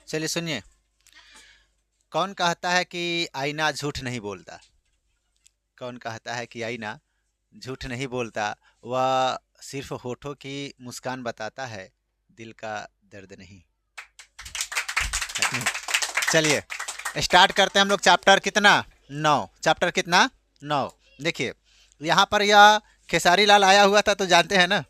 चलिए सुनिए, कौन कहता है कि आईना झूठ नहीं बोलता? कौन कहता है कि आईना झूठ नहीं बोलता? वह सिर्फ होठों की मुस्कान बताता है, दिल का दर्द नहीं। है कि नहीं? चलिए स्टार्ट करते हैं हम लोग। चैप्टर कितना? 9। चैप्टर कितना? 9। देखिए यहाँ पर यह खेसारी लाल आया हुआ था तो जानते हैं ना,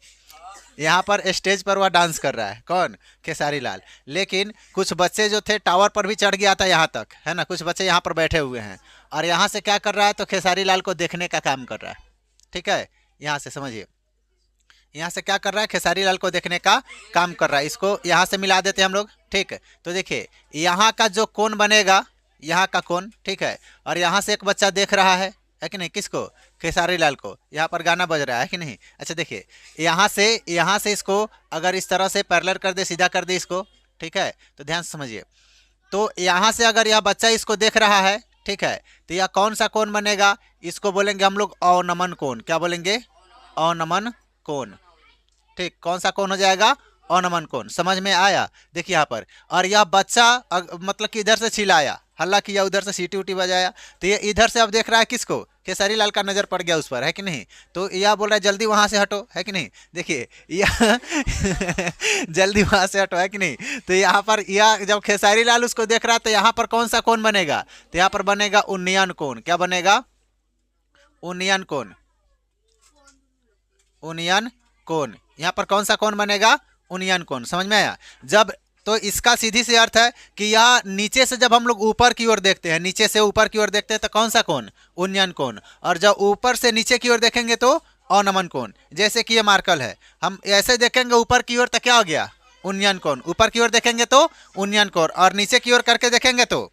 यहाँ पर स्टेज पर वह डांस कर रहा है। कौन? खेसारी लाल। लेकिन कुछ बच्चे जो थे टावर पर भी चढ़ गया था यहाँ तक, है ना। कुछ बच्चे यहाँ पर बैठे हुए हैं और यहाँ से क्या कर रहा है, तो खेसारी लाल को देखने का काम कर रहा है। ठीक है, यहाँ से समझिए, यहाँ से क्या कर रहा है, खेसारी लाल को देखने का काम कर रहा है। इसको यहाँ से मिला देते हैं हम लोग। ठीक है, तो देखिए यहाँ का जो कोण बनेगा, यहाँ का कोण, ठीक है, और यहाँ से एक बच्चा देख रहा है कि नहीं? किसको? खेसारी लाल को। यहाँ पर गाना बज रहा है कि नहीं? अच्छा देखिए यहाँ से इसको अगर इस तरह से पैरेलल कर दे, सीधा कर दे इसको, ठीक है, तो ध्यान से समझिए। तो यहाँ से अगर यह बच्चा इसको देख रहा है, ठीक है, तो यह कौन सा कोण बनेगा? इसको बोलेंगे हम लोग अवनमन कोण। क्या बोलेंगे? अवनमन कोण। ठीक, कौन सा कोण हो जाएगा? अवनमन कोण। समझ में आया? देखिए यहाँ पर, और यह बच्चा मतलब कि इधर से चिल्लाया, हल्ला किया, उधर से सीटी उटी बजाया, तो ये इधर से अब देख रहा है किसको? खेसारी लाल का नज़र पड़ गया उस पर, है कि नहीं? तो यह बोल रहा है जल्दी वहाँ से हटो, है कि नहीं? देखिए यह जल्दी वहाँ से हटो, है कि नहीं? तो यहाँ पर यह जब खेसारी लाल उसको देख रहा है तो यहाँ पर कौन सा कोण बनेगा? तो यहाँ पर बनेगा उन्नयन कोण। क्या बनेगा? उन्नयन कोण। उन्नयन कोण। यहाँ पर कौन सा कोण बनेगा? उन्नयन कोण। समझ में आया? जब तो इसका सीधी सी अर्थ है कि यह नीचे से जब हम लोग ऊपर की ओर देखते हैं, नीचे से ऊपर की ओर देखते हैं तो कौन सा कोण? उन्नयन कोण। और जब ऊपर से नीचे की ओर देखेंगे तो अवनमन कोण। जैसे कि ये मार्कल है, हम ऐसे देखेंगे ऊपर की ओर तो क्या हो गया? उन्नयन कोण। ऊपर की ओर देखेंगे तो उन्नयन कोण, और नीचे की ओर करके देखेंगे तो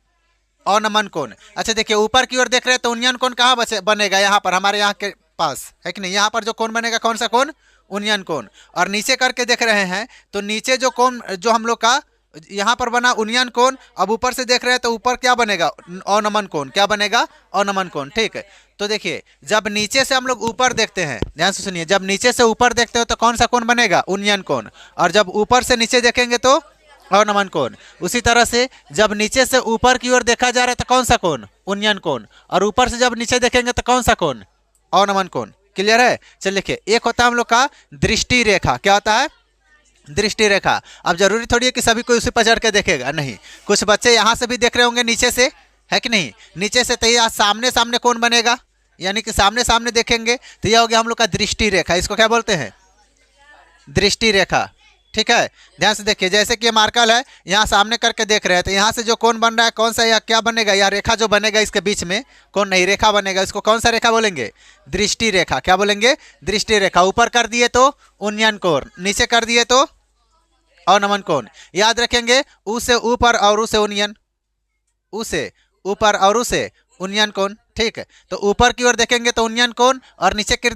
अवनमन कोण। अच्छा देखिए ऊपर की ओर देख रहे हैं तो उन्नयन कोण कहाँ बनेगा? यहाँ पर, हमारे यहाँ के पास, है कि नहीं? यहाँ पर जो कोण बनेगा कौन सा कोण? उन्नयन कोण। और नीचे करके देख रहे हैं तो नीचे जो कोण जो हम लोग का यहाँ पर बना उन्नयन कोण, अब ऊपर से देख रहे हैं तो ऊपर क्या बनेगा? अवनमन कोण। क्या बनेगा? अवनमन कोण। ठीक है, तो देखिए जब नीचे से हम लोग ऊपर देखते हैं, ध्यान से सुनिए, जब नीचे से ऊपर देखते हो तो कौन सा कोण बनेगा? उन्नयन कोण। और जब ऊपर से नीचे देखेंगे तो अवनमन कोण। उसी तरह से जब नीचे से ऊपर की ओर देखा जा रहा है तो कौन सा कोण? उन्नयन कोण। और ऊपर से जब नीचे देखेंगे तो कौन सा कोण? अवनमन कोण। क्लियर है? चलिए देखिए, एक होता है हम लोग का दृष्टि रेखा। क्या होता है? दृष्टि रेखा। अब जरूरी थोड़ी है कि सभी कोई उसी पर चढ़ के देखेगा, नहीं। कुछ बच्चे यहाँ से भी देख रहे होंगे नीचे से, है कि नहीं? नीचे से तो यह सामने सामने कौन बनेगा? यानी कि सामने सामने देखेंगे तो यह हो गया हम लोग का दृष्टि रेखा। इसको क्या बोलते हैं? दृष्टि रेखा। ठीक है, ध्यान से देखिए, जैसे कि ये मार्कल है, यहाँ सामने करके देख रहे हैं तो यहाँ से जो कोण बन रहा है कौन सा, या क्या बनेगा? या रेखा जो बनेगा इसके बीच में, कौन नहीं, रेखा बनेगा। इसको कौन सा रेखा बोलेंगे? दृष्टि रेखा। क्या बोलेंगे? दृष्टि रेखा। ऊपर कर दिए तो उन्नयन कोण, नीचे कर दिए तो अवनमन कोण। याद रखेंगे, ऊ से ऊपर और ऊ से उन्नयन, ऊ से ऊपर और ऊ से उन्नयन कोण। ठीक है, तो ऊपर की ओर देखेंगे तो उन्नयन कोण, और नीचे की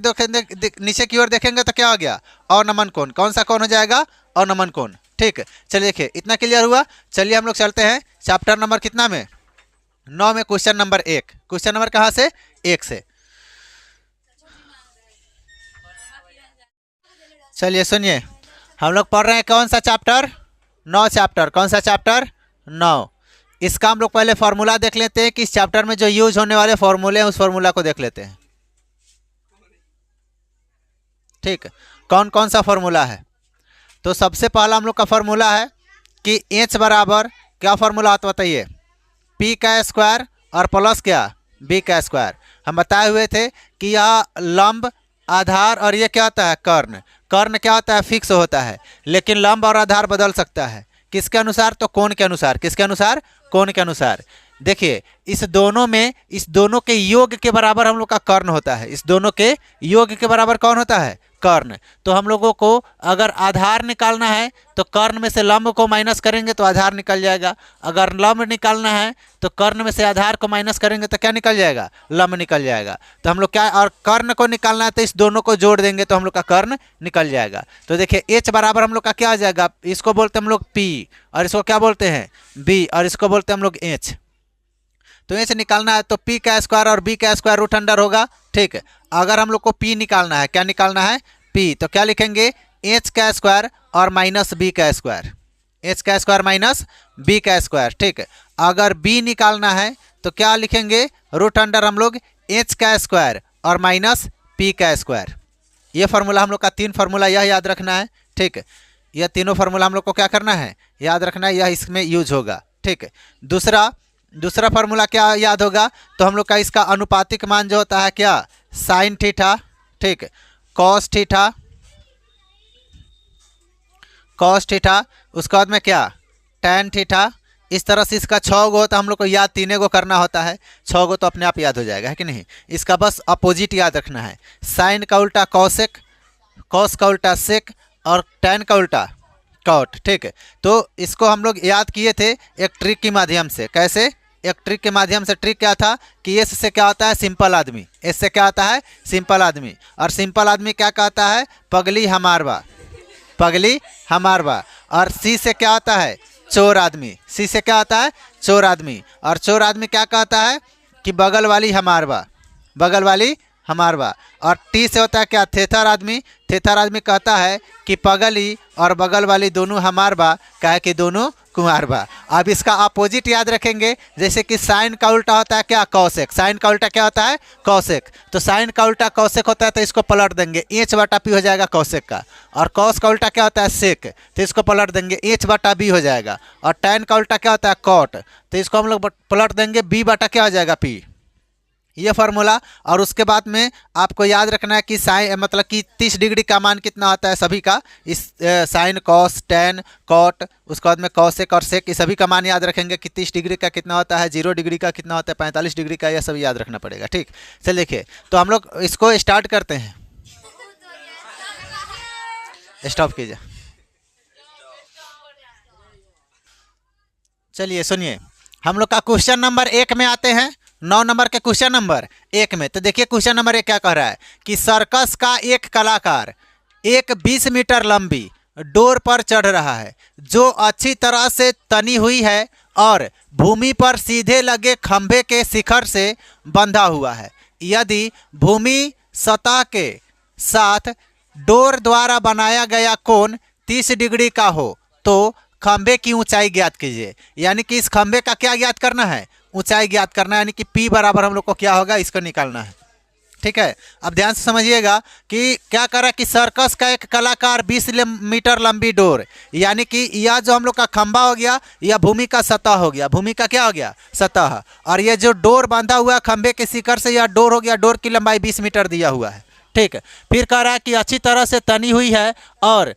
नीचे की ओर देखेंगे तो क्या हो गया? अवनमन कोण। कौन सा कोण हो जाएगा? अवनमन कोण। ठीक है, चलिए देखिए इतना क्लियर हुआ। चलिए हम लोग चलते हैं चैप्टर नंबर कितना में? 9 में क्वेश्चन नंबर 1। क्वेश्चन नंबर कहाँ से? 1 से। चलिए सुनिए, हम लोग पढ़ रहे हैं कौन सा चैप्टर? 9 चैप्टर। कौन सा चैप्टर? 9। इसका हम लोग पहले फॉर्मूला देख लेते हैं कि इस चैप्टर में जो यूज होने वाले फॉर्मूले हैं उस फॉर्मूला को देख लेते हैं। ठीक, कौन कौन सा फॉर्मूला है? तो सबसे पहला हम लोग का फॉर्मूला है कि एच बराबर, क्या फॉर्मूला होता है बताइए? पी का स्क्वायर और प्लस क्या? बी का स्क्वायर। हम बताए हुए थे कि यह लंब, आधार और ये क्या होता है? कर्ण। कर्ण क्या होता है? फिक्स होता है, लेकिन लंब और आधार बदल सकता है। किसके अनुसार? तो कोण के अनुसार। किसके अनुसार? कोण के अनुसार। देखिए इस दोनों में, इस दोनों के योग के बराबर हम लोग का कर्ण होता है। इस दोनों के योग के बराबर कौन होता है? कर्ण। तो हम लोगों को अगर आधार निकालना है तो कर्ण में से लंब को माइनस करेंगे तो आधार निकल जाएगा। अगर लंब निकालना है तो कर्ण में से आधार को माइनस करेंगे तो क्या निकल जाएगा? लंब निकल जाएगा। तो हम लोग क्या, और कर्ण को निकालना है तो इस दोनों को जोड़ देंगे तो हम लोग का कर्ण निकल जाएगा। तो देखिए एच बराबर हम लोग का क्या आ जाएगा? इसको बोलते हैं हम लोग पी, और इसको क्या बोलते हैं? बी, और इसको बोलते हैं हम लोग एच। तो एच निकालना है तो पी का स्क्वायर और बी का स्क्वायर रूट अंडर होगा। ठीक है, अगर हम लोग को पी निकालना है, क्या निकालना है? पी, तो क्या लिखेंगे? एच का स्क्वायर और माइनस बी का स्क्वायर। एच का स्क्वायर माइनस बी का स्क्वायर। ठीक, अगर बी निकालना है तो क्या लिखेंगे, रूट अंडर हम लोग एच का स्क्वायर और माइनस पी का स्क्वायर। ये फार्मूला हम लोग का 3 फार्मूला यह याद रखना है। ठीक, यह तीनों फार्मूला हम लोग को क्या करना है, याद रखना है, यह इसमें यूज होगा। ठीक, दूसरा फार्मूला क्या याद होगा, तो हम लोग का इसका अनुपातिक मान जो होता है क्या, साइन थीटा, ठीक, कॉस थीटा, उसके बाद में क्या, टैन थीटा। इस तरह से इसका 6 गो होता है, हम लोग को याद 3 गो करना होता है, 6 गो तो अपने आप याद हो जाएगा, है कि नहीं। इसका बस अपोजिट याद रखना है, साइन का उल्टा कॉसेक, कॉस का उल्टा सेक और टैन का उल्टा कॉट। ठीक है, तो इसको हम लोग याद किए थे एक ट्रिक के माध्यम से। कैसे, एक ट्रिक के माध्यम से। ट्रिक क्या था कि एस से क्या होता है, सिंपल आदमी, एस से क्या होता है, सिंपल आदमी, और सिंपल आदमी क्या कहता है, पगली हमारवा, पगली हमारवा। और सी से क्या होता है, चोर आदमी, सी से क्या होता है, चोर आदमी, और चोर आदमी क्या कहता है कि बगल वाली हमारवा, बगल वाली हमारवा। और टी से होता है क्या, थेथर आदमी, थेथर आदमी कहता है कि पगली और बगल वाली दोनों हमारवा, क्या है कि दोनों कुंवारवा। अब इसका अपोजिट याद रखेंगे, जैसे कि साइन का उल्टा होता है क्या, कौशिक, साइन का उल्टा क्या होता है, कौशिक। तो साइन का उल्टा कौशिक होता है, तो इसको पलट देंगे, एच बटा पी हो जाएगा कौशिक का। और कौस का उल्टा क्या होता है, सेक, तो इसको पलट देंगे, एच बटा बी हो जाएगा। और टैन का उल्टा क्या होता है, कॉट, तो इसको हम लोग पलट देंगे, बी बटा क्या हो जाएगा, पी। ये फार्मूला। और उसके बाद में आपको याद रखना है कि साइन मतलब कि 30 डिग्री का मान कितना होता है सभी का, इस साइन कॉस टैन कॉट, उसके बाद में कॉसेक और सेक, ये सभी का मान याद रखेंगे कि 30 डिग्री का कितना होता है, 0 डिग्री का कितना होता है, 45 डिग्री का, यह सब याद रखना पड़ेगा। ठीक, चलिए देखिए, तो हम लोग इसको स्टार्ट करते हैं। स्टॉप कीजिए। चलिए सुनिए, हम लोग का क्वेश्चन नंबर 1 में आते हैं, 9 नंबर के क्वेश्चन नंबर 1 में। तो देखिए क्वेश्चन नंबर 1 क्या कह रहा है कि सर्कस का एक कलाकार एक 20 मीटर लंबी डोर पर चढ़ रहा है जो अच्छी तरह से तनी हुई है और भूमि पर सीधे लगे खंभे के शिखर से बंधा हुआ है। यदि भूमि सतह के साथ डोर द्वारा बनाया गया कोण 30 डिग्री का हो तो खंभे की ऊंचाई ज्ञात कीजिए। यानी कि इस खंभे का क्या ज्ञात करना है, ऊंचाई ज्ञात करना है, यानी कि P बराबर हम लोग को क्या होगा, इसको निकालना है। ठीक है, अब ध्यान से समझिएगा कि क्या करा कि सर्कस का एक कलाकार 20 मीटर लंबी डोर, यानी कि यह जो हम लोग का खंभा हो गया, यह भूमि का सतह हो गया, भूमि का क्या हो गया, सतह। और यह जो डोर बांधा हुआ है खंभे के शिखर से, यह डोर हो गया, डोर की लंबाई 20 मीटर दिया हुआ है। ठीक है, फिर कह रहा है कि अच्छी तरह से तनी हुई है और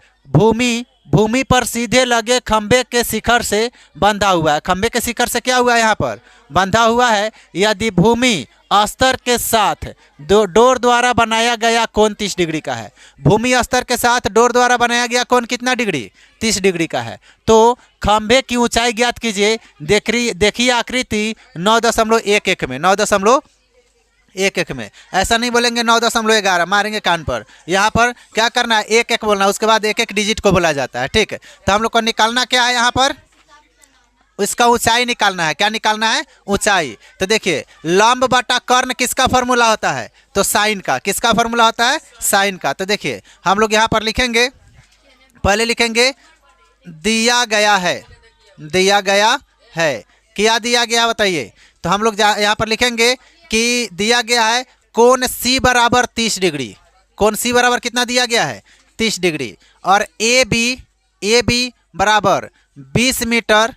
भूमि पर सीधे लगे खंभे के शिखर से बंधा हुआ है। खंभे के शिखर से क्या हुआ है, यहाँ पर बंधा हुआ है। यदि भूमि अस्तर के साथ डोर द्वारा बनाया गया कोण 30 डिग्री का है, भूमि अस्तर के साथ डोर द्वारा बनाया गया कोण कितना डिग्री, 30 डिग्री का है, तो खंभे की ऊंचाई ज्ञात कीजिए। देखिए आकृति 9.11 में, 9.11 में, ऐसा नहीं बोलेंगे 9.11, मारेंगे कान पर। यहाँ पर क्या करना है, 1-1 बोलना, उसके बाद 1-1 डिजिट को बोला जाता है। ठीक है, तो हम लोग को निकालना क्या है, यहाँ पर इसका ऊंचाई निकालना है। क्या निकालना है, ऊंचाई। तो देखिए लंब बटा कर्ण किसका फॉर्मूला होता है, तो साइन का। किसका फॉर्मूला होता है, साइन का। तो देखिए हम लोग यहाँ पर लिखेंगे, पहले लिखेंगे दिया गया है, दिया गया है, क्या दिया गया बताइए। तो हम लोग यहाँ पर लिखेंगे कि दिया गया है कोण C बराबर 30 डिग्री, कोण C बराबर कितना दिया गया है, 30 डिग्री। और ए बी बराबर 20 मीटर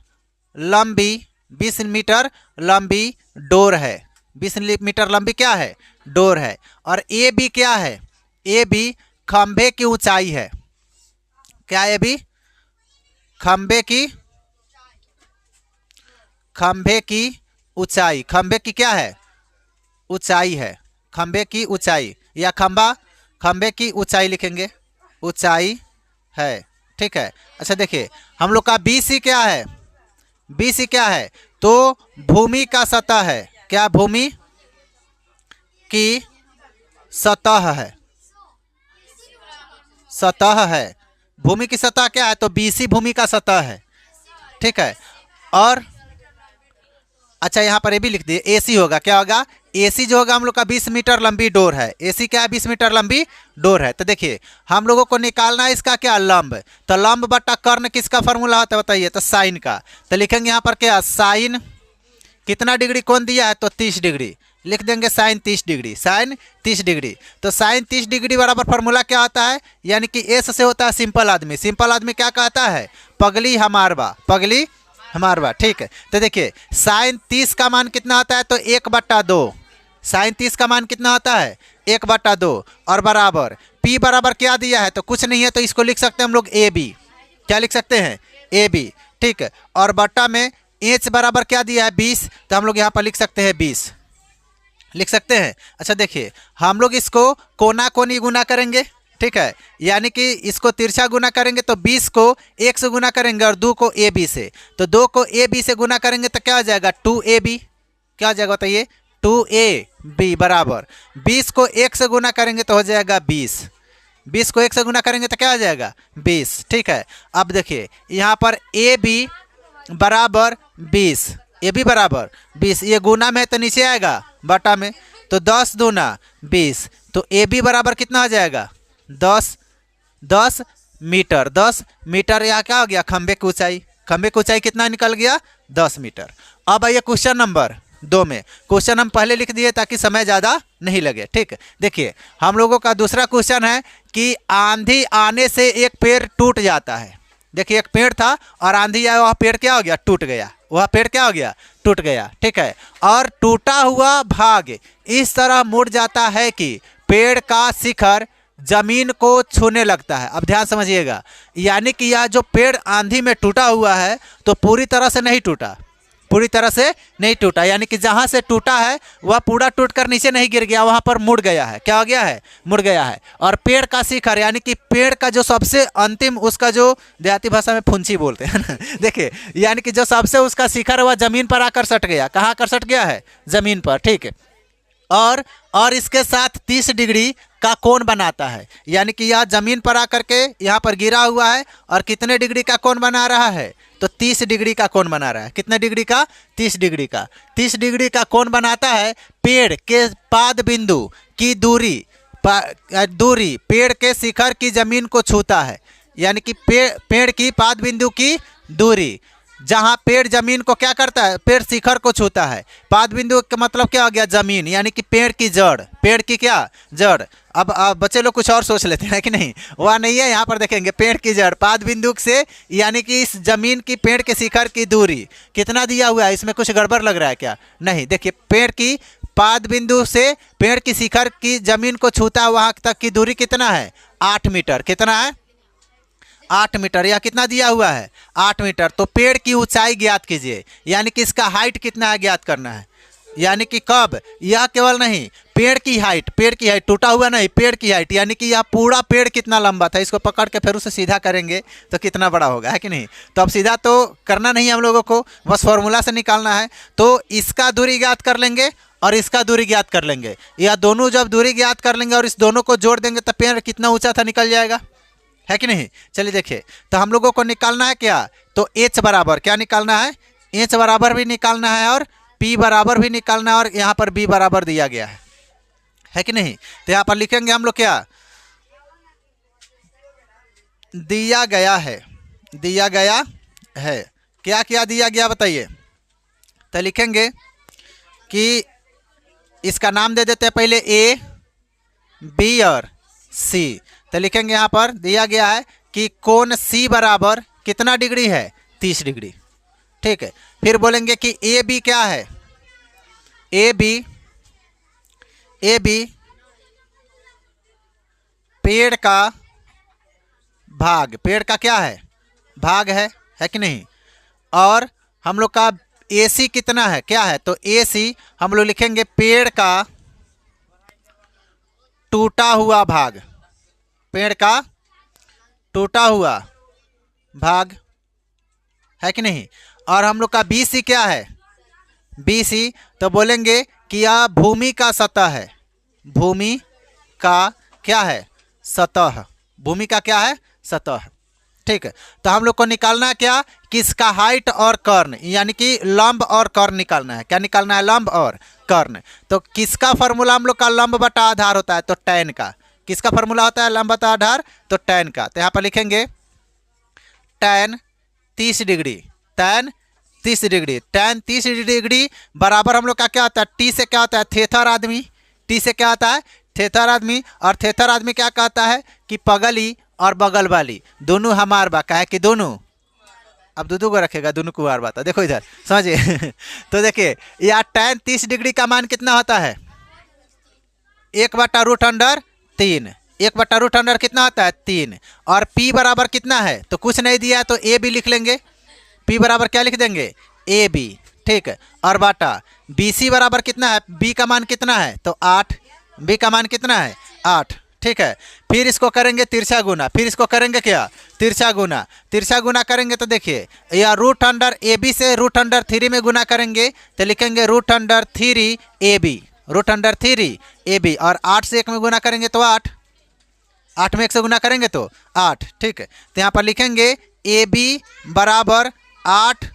लंबी डोर है, 20 मीटर लंबी क्या है, डोर है। और ए बी क्या है, ए बी खंभे की ऊंचाई है। क्या ए बी, खंभे की ऊंचाई, खंभे की क्या है, ऊंचाई है, खंभे की ऊंचाई, या खंभे की ऊंचाई लिखेंगे, ऊंचाई है। ठीक है, अच्छा देखिए हम लोग का BC क्या है, BC क्या है, तो भूमि का सतह है। क्या, भूमि की सतह है, सतह है, भूमि की सतह क्या है, तो BC भूमि का सतह है। ठीक है, और अच्छा यहाँ पर ये भी लिख दिए AC होगा, क्या होगा, एसी जो होगा हम लोग का 20 मीटर लंबी डोर है। एसी क्या है? 20 मीटर लंबी डोर है। तो देखिए हम लोगों को निकालना है इसका क्या? लंब। तो लंब बटा कर्ण किसका फॉर्मूला होता है बताइए? तो साइन का। तो लिखेंगे यहाँ पर क्या? साइन कितना डिग्री कोण दिया है? तो 30 डिग्री। लिख देंगे साइन 30 डिग्री। Sine 30 degree. तो साइन 30 डिग्री बराबर फॉर्मूला क्या होता है? यानी कि एस से होता है सिंपल आदमी। सिंपल आदमी क्या कहता है? पगली हमारवा। पगली हमारवा। ठीक है। तो देखिए साइन 30 का मान कितना होता है? तो 1/2। साइन 30 का मान कितना होता है? 1/2 और बराबर पी बराबर क्या दिया है? तो कुछ नहीं है, तो इसको लिख सकते हैं हम लोग ए बी। क्या लिख सकते हैं? A b. ठीक है। और बट्टा में एच बराबर क्या दिया है? 20। तो हम लोग यहाँ पर लिख सकते हैं 20। लिख सकते हैं। अच्छा देखिए हम लोग इसको कोना कोनी गुना करेंगे। ठीक है। यानी कि इसको तिरछा गुना करेंगे तो 20 को 1 से गुना करेंगे और 2 को ए बी से। तो 2 को ए बी से गुना करेंगे तो क्या हो जाएगा? 2ab। क्या हो जाएगा बताइए? 2ab बराबर 20 को 1 से गुना करेंगे तो हो जाएगा 20। 20 को 1 से गुना करेंगे तो क्या हो जाएगा? 20। ठीक है। अब देखिए यहाँ पर ए बी बराबर 20। ए बी बराबर 20। ये गुना में है तो नीचे आएगा बटा में। तो 10 दूना 20। तो ए बी बराबर कितना हो जाएगा? 10 मीटर। 10 मीटर यहाँ क्या हो गया? खंबे की ऊंचाई। खंबे की ऊंचाई कितना निकल गया? 10 मीटर। अब आइए क्वेश्चन नंबर 2 में। क्वेश्चन हम पहले लिख दिए ताकि समय ज़्यादा नहीं लगे। ठीक है। देखिए हम लोगों का दूसरा क्वेश्चन है कि आंधी आने से एक पेड़ टूट जाता है। देखिए एक पेड़ था और आंधी आया, वह पेड़ क्या हो गया? टूट गया। वह पेड़ क्या हो गया? टूट गया। ठीक है। और टूटा हुआ भाग इस तरह मुड़ जाता है कि पेड़ का शिखर जमीन को छूने लगता है। अब ध्यान समझिएगा, यानी कि यह जो पेड़ आंधी में टूटा हुआ है तो पूरी तरह से नहीं टूटा। पूरी तरह से नहीं टूटा, यानी कि जहाँ से टूटा है वह पूरा टूटकर नीचे नहीं गिर गया, वहाँ पर मुड़ गया है। क्या हो गया है? मुड़ गया है। और पेड़ का शिखर यानी कि पेड़ का जो सबसे अंतिम उसका जो देहाती भाषा में फुंसी बोलते हैं ना देखिए यानी कि जो सबसे उसका शिखर वह जमीन पर आकर सट गया। कहाँ आकर सट गया है? जमीन पर। ठीक है। और इसके साथ 30 डिग्री का कोण बनाता है, यानी कि यह जमीन पर आकर के यहाँ पर गिरा हुआ है और कितने डिग्री का कोण बना रहा है? तो 30 डिग्री का कोण बना रहा है। कितने डिग्री का? 30 डिग्री का। 30 डिग्री का कोण बनाता है। पेड़ के पाद बिंदु की दूरी पेड़ के शिखर की जमीन को छूता है, यानी कि पेड़ की पाद बिंदु की दूरी जहाँ पेड़ जमीन को क्या करता है? पेड़ शिखर को छूता है। पाद बिंदु का मतलब क्या हो गया? जमीन, यानी कि पेड़ की जड़। पेड़ की क्या? जड़। अब बच्चे लोग कुछ और सोच लेते हैं कि नहीं, वह नहीं है। यहाँ पर देखेंगे पेड़ की जड़ पाद बिंदु से, यानी कि इस जमीन की पेड़ के शिखर की दूरी कितना दिया हुआ है? इसमें कुछ गड़बड़ लग रहा है क्या? नहीं। देखिए पेड़ की पाद बिंदु से पेड़ की शिखर की जमीन को छूता है वहाँ तक की दूरी कितना है? 8 मीटर। कितना है? 8 मीटर। यह कितना दिया हुआ है? 8 मीटर। तो पेड़ की ऊंचाई ज्ञात कीजिए, यानी कि इसका हाइट कितना है ज्ञात करना है। यानी कि कब? यह केवल नहीं, पेड़ की हाइट। पेड़ की हाइट, टूटा हुआ नहीं, पेड़ की हाइट, यानी कि यह पूरा पेड़ कितना लंबा था। इसको पकड़ के फिर उसे सीधा करेंगे तो कितना बड़ा होगा, है कि नहीं? तो अब सीधा तो करना नहीं है हम लोगों को, बस फॉर्मूला से निकालना है। तो इसका दूरी ज्ञात कर लेंगे और इसका दूरी ज्ञात कर लेंगे। यह दोनों जब दूरी ज्ञात कर लेंगे और इस दोनों को जोड़ देंगे तो पेड़ कितना ऊँचा था निकल जाएगा, है कि नहीं? चलिए देखिए, तो हम लोगों को निकालना है क्या? तो एच बराबर क्या निकालना है? एच बराबर भी निकालना है और पी बराबर भी निकालना है, और यहाँ पर बी बराबर दिया गया है कि नहीं? तो यहाँ पर लिखेंगे हम लोग क्या दिया गया है? दिया गया है। क्या क्या दिया गया बताइए? तो लिखेंगे कि इसका नाम दे देते हैं पहले ए, बी और सी। तो लिखेंगे यहाँ पर दिया गया है कि कोण सी बराबर कितना डिग्री है? 30 डिग्री। ठीक है। फिर बोलेंगे कि ए बी क्या है? ए बी पेड़ का भाग। पेड़ का क्या है? भाग है कि नहीं? और हम लोग का ए सी कितना है? क्या है? तो ए सी हम लोग लिखेंगे पेड़ का टूटा हुआ भाग। पेड़ का टूटा हुआ भाग, है कि नहीं? और हम लोग का बी सी क्या है? बी सी तो बोलेंगे कि यह भूमि का सतह है। भूमि का क्या है? सतह। भूमि का क्या है? सतह। ठीक है। तो हम लोग को निकालना है क्या? कि इसका हाइट और कर्ण, यानी कि लंब और कर्ण निकालना है। क्या निकालना है? लंब और कर्ण। तो किसका फॉर्मूला हम लोग का लंब बटा आधार होता है? तो tan का। किसका फॉर्मूला होता है लंब बटा आधार? तो tan का। तो यहाँ पर लिखेंगे tan 30 degree, tan 30 degree, tan 30 degree बराबर हम लोग का क्या होता है? टी से क्या होता है? थेथर आदमी। टी से क्या होता है? थेथर आदमी। और थेथर आदमी क्या कहता है कि पगली और बगल वाली दोनों हमार बा, का है कि दोनों, अब दो को रखेगा, दोनों को बार बात। देखो इधर समझिए तो देखिए यह tan 30 डिग्री का मान कितना होता है? 1/√3। 1/√3 कितना होता है? 3। और P बराबर कितना है? तो कुछ नहीं दिया है तो ए बी लिख लेंगे। P बराबर क्या लिख देंगे? A b. ठीक है। और बाटा BC बराबर कितना है? B का मान कितना है? तो 8। B का मान कितना है? 8। ठीक है। फिर इसको करेंगे तिरछा गुना। फिर इसको करेंगे क्या? तिरछा गुना। तिरछा गुना करेंगे तो देखिए या √AB से √3 में गुना करेंगे तो लिखेंगे √3 AB, √3 AB। और 8 से 1 में गुना करेंगे तो 8। 8 में 1 से गुना करेंगे तो 8। ठीक है। तो यहाँ पर लिखेंगे AB बराबर 8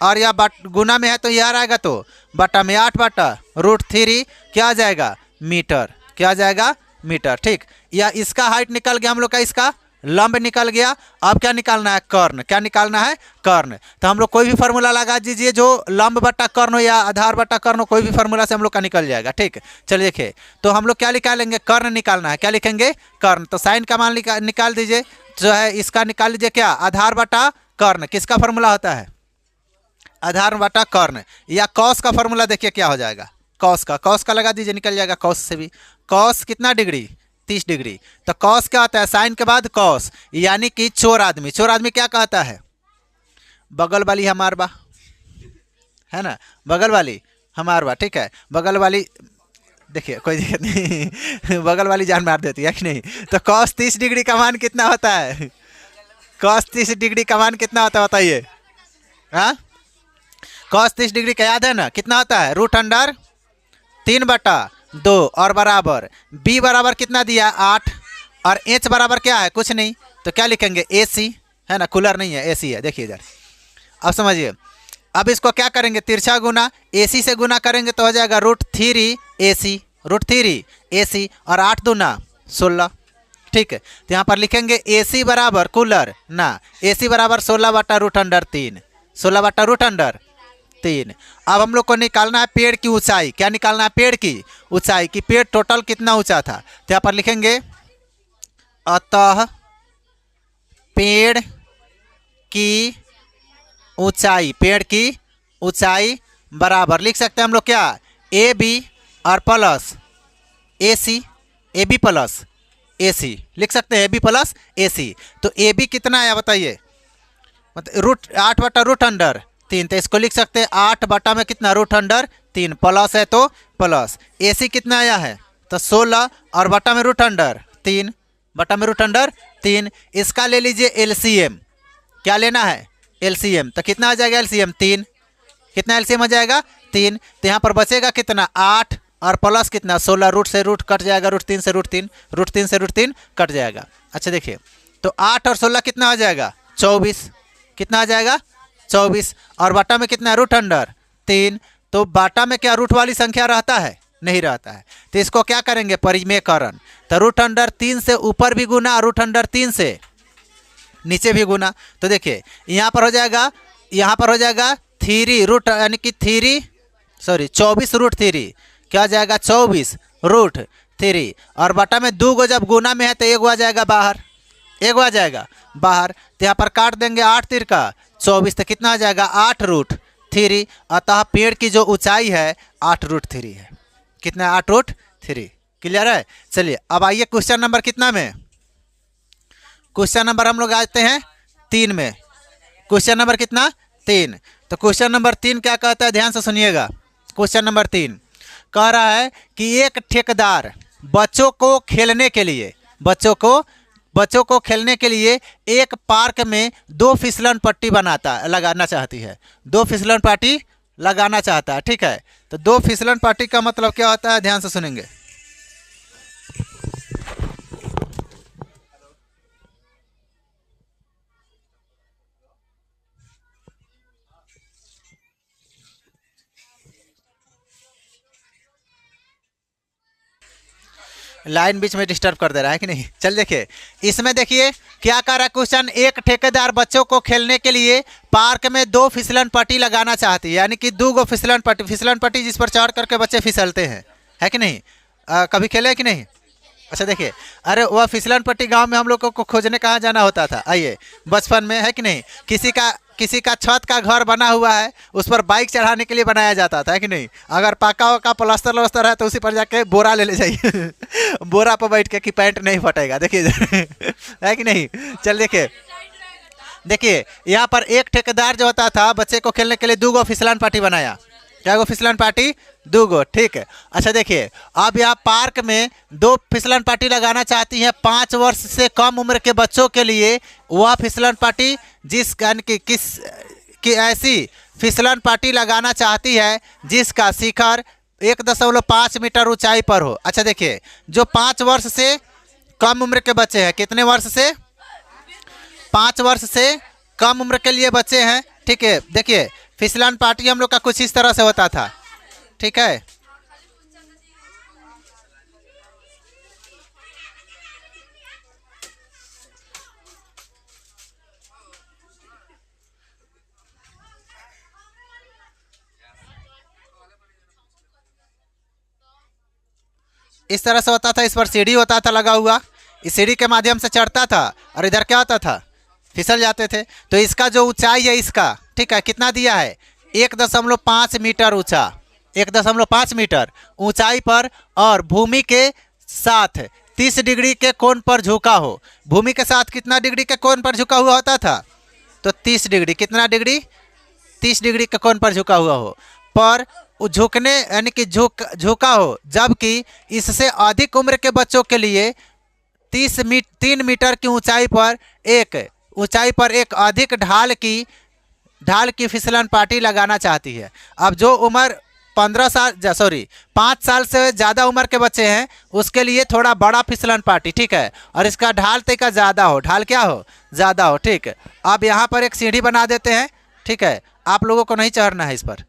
और यह गुना में है तो यह आएगा तो बटा में 8/√3 क्या आ जाएगा? मीटर। क्या आ जाएगा? मीटर। ठीक। या इसका हाइट निकल गया हम लोग का, इसका लंब निकल गया। अब क्या निकालना है? कर्ण। क्या निकालना है? कर्ण। तो हम लोग कोई भी फार्मूला लगा दीजिए जो लंब बटा कर्ण हो या आधार बटा कर्ण हो, कोई भी फार्मूला से हम लोग का निकल जाएगा। ठीक। चलिए देखिए तो हम लोग क्या निकालेंगे? कर्ण निकालना है। क्या लिखेंगे? कर्ण। तो साइन का मान निकाल दीजिए, जो है इसका निकाल लीजिए क्या? आधार बटा कर्ण। किसका फार्मूला होता है? आधार बटा कर्ण। या कॉस का फार्मूला देखिए क्या हो जाएगा? कॉस का। कॉस का लगा दीजिए, निकल जाएगा कॉस से भी। कॉस कितना डिग्री? 30 डिग्री। तो कॉस क्या होता है? साइन के बाद कॉस, यानी कि चोर आदमी। चोर आदमी क्या कहता है? बगल वाली हमार बा, है ना? बगल वाली हमार बा। ठीक है। बगल वाली देखिए कोई दिक्कत नहीं बगल वाली जान मार देती है कि नहीं? तो कॉस 30 डिग्री का मान कितना होता है? कॉस 30 डिग्री का मान कितना होता है बताइए? हाँ, कॉस 30 डिग्री का याद है ना? कितना होता है? √3/2 और बराबर B बराबर कितना दिया? 8। और H बराबर क्या है? कुछ नहीं। तो क्या लिखेंगे? AC, है ना? कूलर नहीं है, AC है। देखिए इधर, अब समझिए। अब इसको क्या करेंगे? तिरछा गुना। AC से गुना करेंगे तो हो जाएगा √3 AC, √3 AC। और 8 दूना 16। ठीक है। तो यहाँ पर लिखेंगे AC बराबर कूलर ना, AC बराबर 16/√3। 16/√3। अब हम लोग को निकालना है पेड़ की ऊंचाई। क्या निकालना है? पेड़ की ऊंचाई। कि पेड़ टोटल कितना ऊंचा था। तो यहाँ पर लिखेंगे अतः पेड़ की ऊंचाई, पेड़ की ऊंचाई बराबर लिख सकते हैं हम लोग क्या? AB और plus AC, AB plus AC लिख सकते हैं, AB प्लस AC। तो AB कितना है बताइए? मतलब 8/√3। तो इसको लिख सकते हैं 8 बटा में कितना? √3। प्लस है तो प्लस। AC कितना आया है? तो 16 और बटा में √3, बटा में √3। इसका ले लीजिए LCM। क्या लेना है? LCM। तो कितना आ जाएगा LCM? 3। कितना LCM हो जाएगा? 3। तो यहाँ पर बचेगा कितना? 8 और प्लस कितना? 16। रूट से रूट कट जाएगा, √3 से √3, √3 से √3 कट जाएगा। अच्छा देखिए तो 8 और 16 कितना हो जाएगा? 24। कितना आ जाएगा? 24। और बाटा में कितना? √3। तो बाटा में क्या रूट वाली संख्या रहता है? नहीं रहता है। तो इसको क्या करेंगे? परिमेयकरण। तो √3 से ऊपर भी गुना और √3 से नीचे भी गुना। तो देखिए यहाँ पर हो जाएगा, यहाँ पर हो जाएगा 3 रूट, यानी कि 24 √3। क्या आ जाएगा? 24 √3। और बटा में 2 गो जब गुना में है तो 1 आ जाएगा बाहर, 1 आ जाएगा बाहर। तो यहाँ पर काट देंगे 8 3 का 24। तो कितना आ जाएगा? 8 √3। अतः पेड़ की जो ऊंचाई है 8 √3 है। कितना? 8 √3। क्लियर है? चलिए अब आइए क्वेश्चन नंबर कितना में? क्वेश्चन नंबर हम लोग आते हैं 3 में। क्वेश्चन नंबर कितना? 3। तो क्वेश्चन नंबर 3 क्या कहता है? ध्यान से सुनिएगा। क्वेश्चन नंबर 3 कह रहा है कि एक ठेकेदार बच्चों को खेलने के लिए, बच्चों को खेलने के लिए एक पार्क में 2 फिसलन पट्टी लगाना चाहती है। 2 फिसलन पट्टी लगाना चाहता है। ठीक है। तो 2 फिसलन पट्टी का मतलब क्या होता है? ध्यान से सुनेंगे। लाइन बीच में डिस्टर्ब कर दे रहा है कि नहीं। चल देखिए इसमें देखिए क्या कर रहा है क्वेश्चन। एक ठेकेदार बच्चों को खेलने के लिए पार्क में 2 फिसलन पट्टी लगाना चाहती है, यानी कि 2 गो फिसलन पट्टी जिस पर चढ़ करके बच्चे फिसलते हैं, है कि नहीं। कभी खेले है कि नहीं। अच्छा देखिए, अरे वह फिसलन पट्टी गांव में हम लोगों को खोजने कहाँ जाना होता था, आइए बचपन में, है कि नहीं। किसी का छत का घर बना हुआ है, उस पर बाइक चढ़ाने के लिए बनाया जाता था, है कि नहीं। अगर पक्का का प्लास्टर व्लास्टर है तो उसी पर जाके बोरा ले जाइए बोरा पर बैठ के कि पैंट नहीं फटेगा, देखिए है कि नहीं। चल देखिए यहाँ पर एक ठेकेदार जो होता था बच्चे को खेलने के लिए 2 गो फिसलन पट्टी बनाया। क्या गो फिसलन पट्टी, 2 गो, ठीक है। अच्छा देखिए अब यहाँ पार्क में 2 फिसलन पट्टी लगाना चाहती है 5 वर्ष से कम उम्र के बच्चों के लिए। वह फिसलन पट्टी जिस की ऐसी फिसलन पट्टी लगाना चाहती है जिसका शिखर 1.5 मीटर ऊंचाई पर हो। अच्छा देखिए जो 5 वर्ष से कम उम्र के बच्चे हैं, कितने वर्ष से, 5 वर्ष से कम उम्र के लिए बच्चे हैं, ठीक है। देखिए फिसलन पट्टी हम लोग का कुछ इस तरह से होता था, ठीक है। इस तरह से होता था, इस पर सीढ़ी होता था लगा हुआ, इस सीढ़ी के माध्यम से चढ़ता था और इधर क्या होता था, फिसल जाते थे। तो इसका जो ऊंचाई है इसका, ठीक है, कितना दिया है, 1.5 मीटर ऊंचा, 1.5 मीटर ऊंचाई पर और भूमि के साथ 30 डिग्री के कोण पर झुका हो। भूमि के साथ कितना डिग्री के कोण पर झुका हुआ होता था, तो 30 डिग्री, कितना डिग्री, 30 डिग्री के कोण पर झुका हुआ हो, पर झुकने यानी कि झुका हो, जबकि इससे अधिक उम्र के बच्चों के लिए 3 मीटर की ऊंचाई पर एक अधिक ढाल की फिसलन पट्टी लगाना चाहती है। अब जो उम्र 5 साल से ज़्यादा उम्र के बच्चे हैं उसके लिए थोड़ा बड़ा फिसलन पट्टी, ठीक है, और इसका ढाल तक ज़्यादा हो, ढाल क्या हो, ज़्यादा हो, ठीक है। अब यहाँ पर एक सीढ़ी बना देते हैं, ठीक है, आप लोगों को नहीं चढ़ना है इस पर।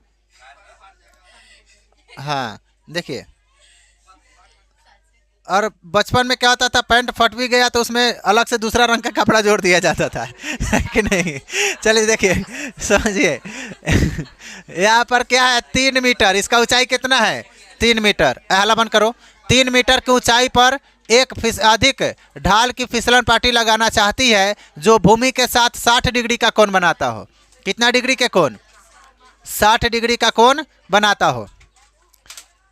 हाँ देखिए, और बचपन में क्या होता था, पैंट फट भी गया तो उसमें अलग से दूसरा रंग का कपड़ा जोड़ दिया जाता था कि नहीं। चलिए देखिए समझिए यहाँ पर क्या है, 3 मीटर, इसका ऊंचाई कितना है, 3 मीटर, अहला बंद करो। 3 मीटर की ऊंचाई पर एक अधिक ढाल की फिसलन पट्टी लगाना चाहती है जो भूमि के साथ 60 डिग्री का कोण बनाता हो। कितना डिग्री के कोण, 60 डिग्री का कोण बनाता हो,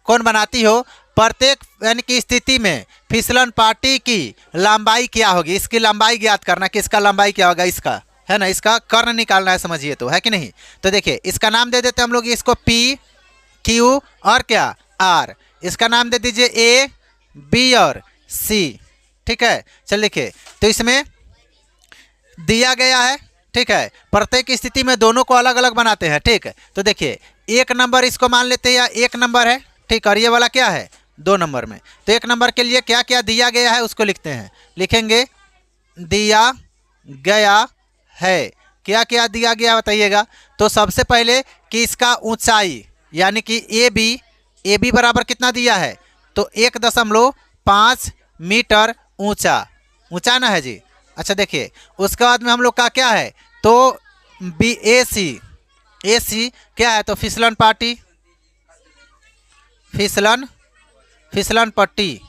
कोण बनाती हो। प्रत्येक यानी कि स्थिति में फिसलन पट्टी की लंबाई क्या होगी, इसकी लंबाई ज्ञात करना कि इसका लंबाई क्या होगा, इसका है ना, इसका कर्ण निकालना है, समझिए तो, है कि नहीं। तो देखिए इसका नाम दे देते हम लोग इसको P, Q और क्या R, इसका नाम दे दीजिए A, B और C, ठीक है। चल देखिए तो इसमें दिया गया है, ठीक है, प्रत्येक स्थिति में दोनों को अलग अलग बनाते हैं, ठीक है। तो देखिए 1 नंबर इसको मान लेते हैं, या 1 नंबर है, ठीक, और ये वाला क्या है, 2 नंबर में। तो 1 नंबर के लिए क्या क्या दिया गया है उसको लिखते हैं, लिखेंगे दिया गया है, क्या क्या दिया गया बताइएगा। तो सबसे पहले कि इसका ऊंचाई यानी कि ए बी बराबर कितना दिया है, तो 1.5 मीटर ऊंचा ना है जी। अच्छा देखिए उसके बाद में हम लोग का क्या है, तो ए सी क्या है, तो फिसलन पट्टी, फिसलन पट्टी,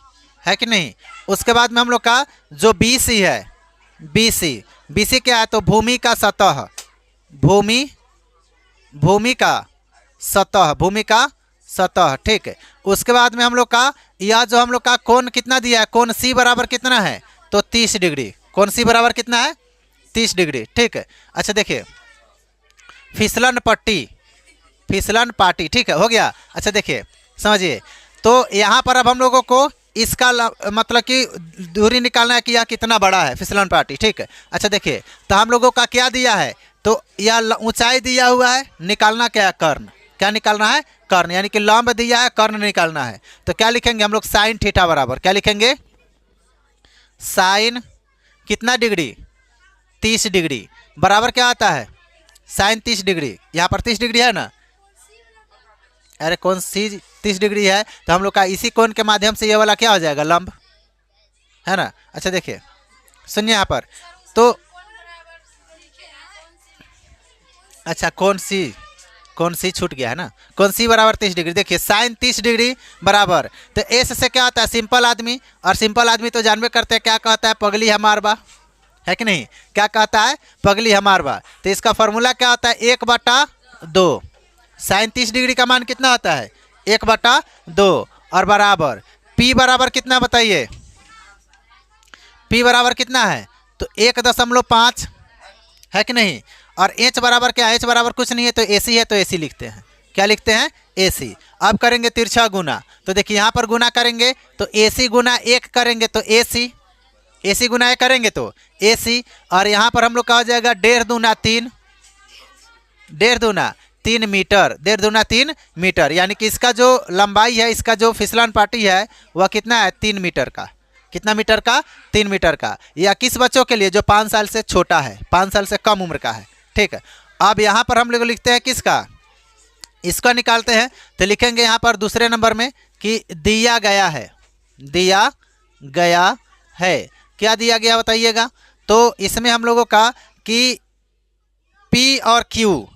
है कि नहीं। उसके बाद में हम लोग का जो BC है, BC क्या है, तो भूमि का सतह, भूमि का सतह, ठीक है। उसके बाद में हम लोग का यह जो हम लोग का कोण कितना दिया है, कोण C बराबर कितना है, तो 30 डिग्री, कोण C बराबर कितना है, 30 डिग्री, ठीक है। अच्छा देखिए फिसलन पट्टी, ठीक है, हो गया। अच्छा देखिए समझिए, तो यहाँ पर अब हम लोगों को इसका मतलब कि दूरी निकालना है कि यह कितना बड़ा है फिसलन पट्टी, ठीक है। अच्छा देखिए तो हम लोगों का क्या दिया है, तो यह ऊंचाई दिया हुआ है, निकालना क्या है, कर्ण, क्या निकालना है, कर्ण, यानी कि लंब दिया है, कर्ण निकालना है। तो क्या लिखेंगे हम लोग, साइन थीटा बराबर क्या लिखेंगे, साइन कितना डिग्री, 30 डिग्री बराबर क्या आता है, साइन 30 डिग्री, यहाँ पर 30 डिग्री है ना, अरे कौन सी 30 डिग्री है, तो हम लोग का इसी कोण के माध्यम से ये वाला क्या हो जाएगा, लंब, है ना। अच्छा देखिए, सुनिए यहाँ पर तो, अच्छा कौन सी छूट गया है ना, कौन सी बराबर 30 डिग्री। देखिए साइन 30 डिग्री बराबर, तो एस से क्या होता है, सिंपल आदमी, और सिंपल आदमी तो जानबे करते हैं क्या कहता है, पगली हमार बा, है कि नहीं, क्या कहता है, पगली हमार बा। तो इसका फॉर्मूला क्या होता है, 1/2। साइन 30 डिग्री का मान कितना होता है, 1/2, और बराबर पी बराबर कितना बताइए, पी बराबर कितना है, तो 1.5 है कि नहीं। और एच बराबर क्या है, एच बराबर कुछ नहीं है तो एसी है, तो एसी लिखते हैं, क्या लिखते हैं, एसी। अब करेंगे तिरछा गुना, तो देखिए यहाँ पर गुना करेंगे तो एसी गुना 1 करेंगे तो एसी, एसी गुना 1 करेंगे तो एसी। और यहाँ पर हम लोग का हो जाएगा 1.5 दूना 3, 1.5 दूना 3 मीटर, 1.5 दूना 3 मीटर, यानी कि इसका जो लंबाई है, इसका जो फिसलन पार्टी है वह कितना है, 3 मीटर का। कितना मीटर का, 3 मीटर का। या किस बच्चों के लिए, जो 5 साल से छोटा है, 5 साल से कम उम्र का है, ठीक है। अब यहाँ पर हम लोग लिखते हैं किसका, इसका निकालते हैं, तो लिखेंगे यहाँ पर दूसरे नंबर में कि दिया गया है, दिया गया है, क्या दिया गया बताइएगा। तो इसमें हम लोगों का कि P और Q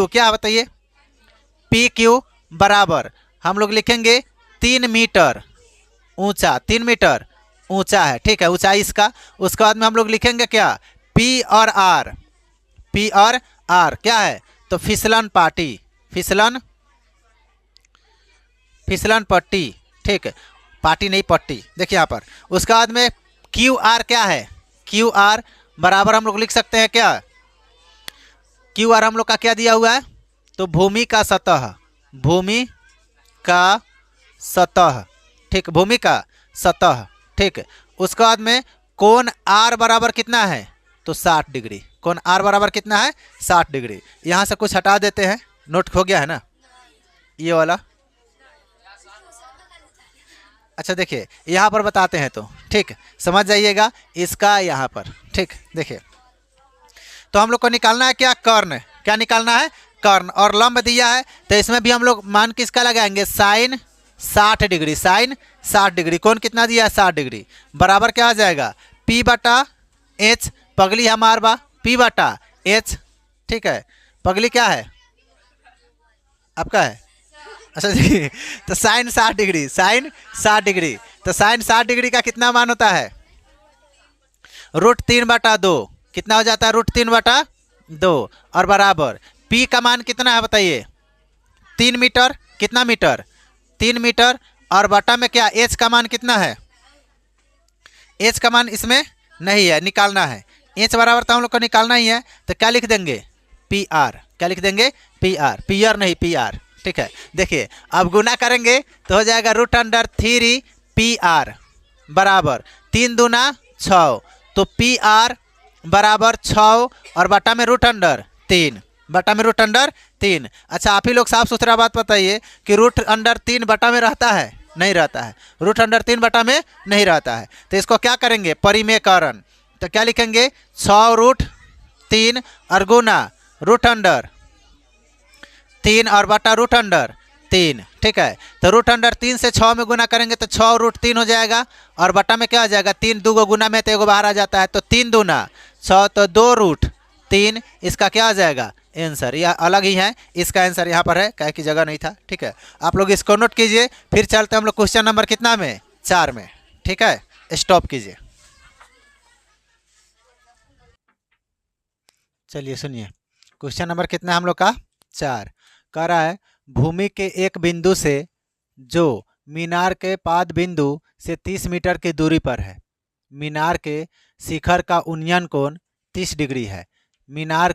क्या बताइए, PQ बराबर हम लोग लिखेंगे 3 मीटर ऊंचा, 3 मीटर ऊंचा है, ठीक है, ऊंचाई इसका। उसके बाद में हम लोग लिखेंगे क्या, P और R क्या है, तो फिसलन पार्टी, फिसलन पट्टी, ठीक है, पार्टी नहीं पट्टी, देखिए यहाँ पर। उसके बाद में QR क्या है, QR बराबर हम लोग लिख सकते हैं क्या, QR हम लोग का क्या दिया हुआ है, तो भूमि का सतह, भूमि का सतह, ठीक, भूमि का सतह, ठीक। उसके बाद में कोण R बराबर कितना है, तो 60 डिग्री, कोण R बराबर कितना है, 60 डिग्री। यहाँ से कुछ हटा देते हैं, नोट हो गया है ना ये वाला। अच्छा देखिए यहाँ पर बताते हैं तो, ठीक, समझ जाइएगा इसका यहाँ पर, ठीक। देखिए तो हम लोग को निकालना है क्या, कर्ण, क्या निकालना है, कर्ण। और लंब दिया है तो इसमें भी हम लोग मान किसका लगाएंगे, साइन 60 डिग्री, साइन 60 डिग्री। कौन कितना दिया है, 60 डिग्री, बराबर क्या आ जाएगा, P/H, पगली हमार बा, P/H, ठीक है। पगली क्या है आपका है, अच्छा जी, तो साइन 60 डिग्री, साइन 60 डिग्री, तो साइन 60 डिग्री का कितना मान होता है, √3/2, कितना हो जाता है, √3/2, और बराबर P का मान कितना है बताइए, 3 मीटर, कितना मीटर, 3 मीटर, और बटा में क्या, H का मान कितना है, H का मान इसमें नहीं है, निकालना है, H बराबर तो हम लोग को निकालना ही है, तो क्या लिख देंगे, PR, क्या लिख देंगे, PR नहीं PR, ठीक है। देखिए अब गुना करेंगे तो हो जाएगा √3 PR बराबर 3 दूना 6, तो PR बराबर 6 और बटा में √3, बटा में √3। अच्छा आप ही लोग साफ सुथरा बात बताइए कि √3 बटा में रहता है, नहीं रहता है, √3 बटा में नहीं रहता है। तो इसको क्या करेंगे, परिमेयकरण, तो क्या लिखेंगे, 6√3 और गुना √3 और बटा √3, ठीक है। तो √3 से 6 में गुना करेंगे तो 6√3 हो जाएगा, और बटा में क्या हो जाएगा, 3 2 गुना में तो एगो बाहर आ जाता है, तो 3 दूना 6, तो 2√3, इसका क्या आ जाएगा आंसर, यह अलग ही है, इसका आंसर यहाँ पर है, कहे की जगह नहीं था, ठीक है। आप लोग इसको नोट कीजिए, फिर चलते हम लोग क्वेश्चन नंबर कितना में, 4 में, ठीक है, स्टॉप कीजिए। चलिए सुनिए, क्वेश्चन नंबर कितना हम लोग का, 4। कह रहा है भूमि के एक बिंदु से जो मीनार के पाद बिंदु से 30 मीटर की दूरी पर है, मीनार के शिखर का उन्नयन कोण 30 डिग्री है। मीनार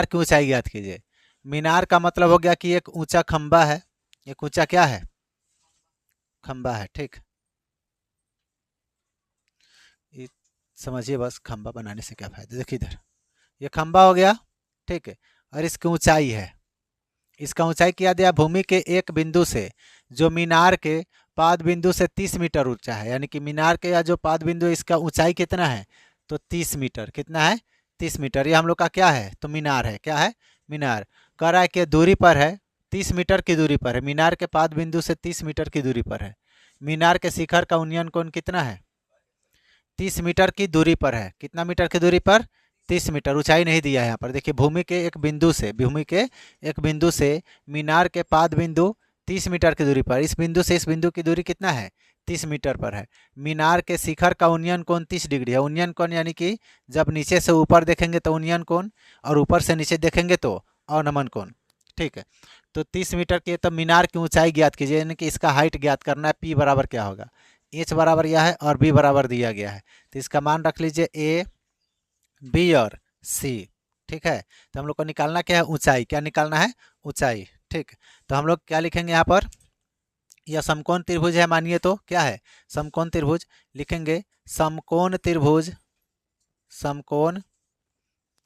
की ऊंचाई ज्ञात कीजिए। मीनार का मतलब हो गया कि एक ऊंचा खंबा है, एक ऊंचा क्या है, खंबा है, ठीक। ये समझिए बस, खंबा बनाने से क्या फायदा, देखिए इधर ये खंबा हो गया, ठीक है, और इसकी ऊंचाई है, इसका ऊंचाई किया गया भूमि के एक बिंदु से जो मीनार के पाद बिंदु से 30 मीटर ऊंचा है, यानी कि मीनार के या जो पाद बिंदु है इसका ऊंचाई कितना है, तो 30 मीटर, कितना है, 30 मीटर। ये हम लोग का क्या है, तो मीनार है, क्या है, मीनार। कह रहा है कि दूरी पर है, 30 मीटर की दूरी पर है, मीनार के पाद बिंदु से 30 मीटर की दूरी पर है। मीनार के शिखर का उन्नयन कोण कितना है, 30 मीटर की दूरी पर है। कितना मीटर की दूरी पर? 30 मीटर। ऊंचाई नहीं दिया है यहाँ पर। देखिए भूमि के एक बिंदु से मीनार के पाद बिंदु 30 मीटर की दूरी पर, इस बिंदु से इस बिंदु की दूरी कितना है? 30 मीटर पर है। मीनार के शिखर का उन्नयन कोण 30 डिग्री है। उन्नयन कोण यानी कि जब नीचे से ऊपर देखेंगे तो उन्नयन कोण, और ऊपर से नीचे देखेंगे तो अवनमन कोण। ठीक है, तो 30 मीटर की, तब मीनार की ऊंचाई ज्ञात कीजिए, यानी कि इसका हाइट ज्ञात करना है। पी बराबर क्या होगा? एच बराबर यह है और बी बराबर दिया गया है, तो इसका मान रख लीजिए ए, बी और सी। ठीक है, तो हम लोग को निकालना क्या है? ऊंचाई। क्या निकालना है? ऊंचाई। ठीक, तो हम लोग क्या लिखेंगे यहाँ पर? यह समकोण त्रिभुज है मानिए, तो क्या है? समकोण त्रिभुज। लिखेंगे समकोण त्रिभुज, समकोण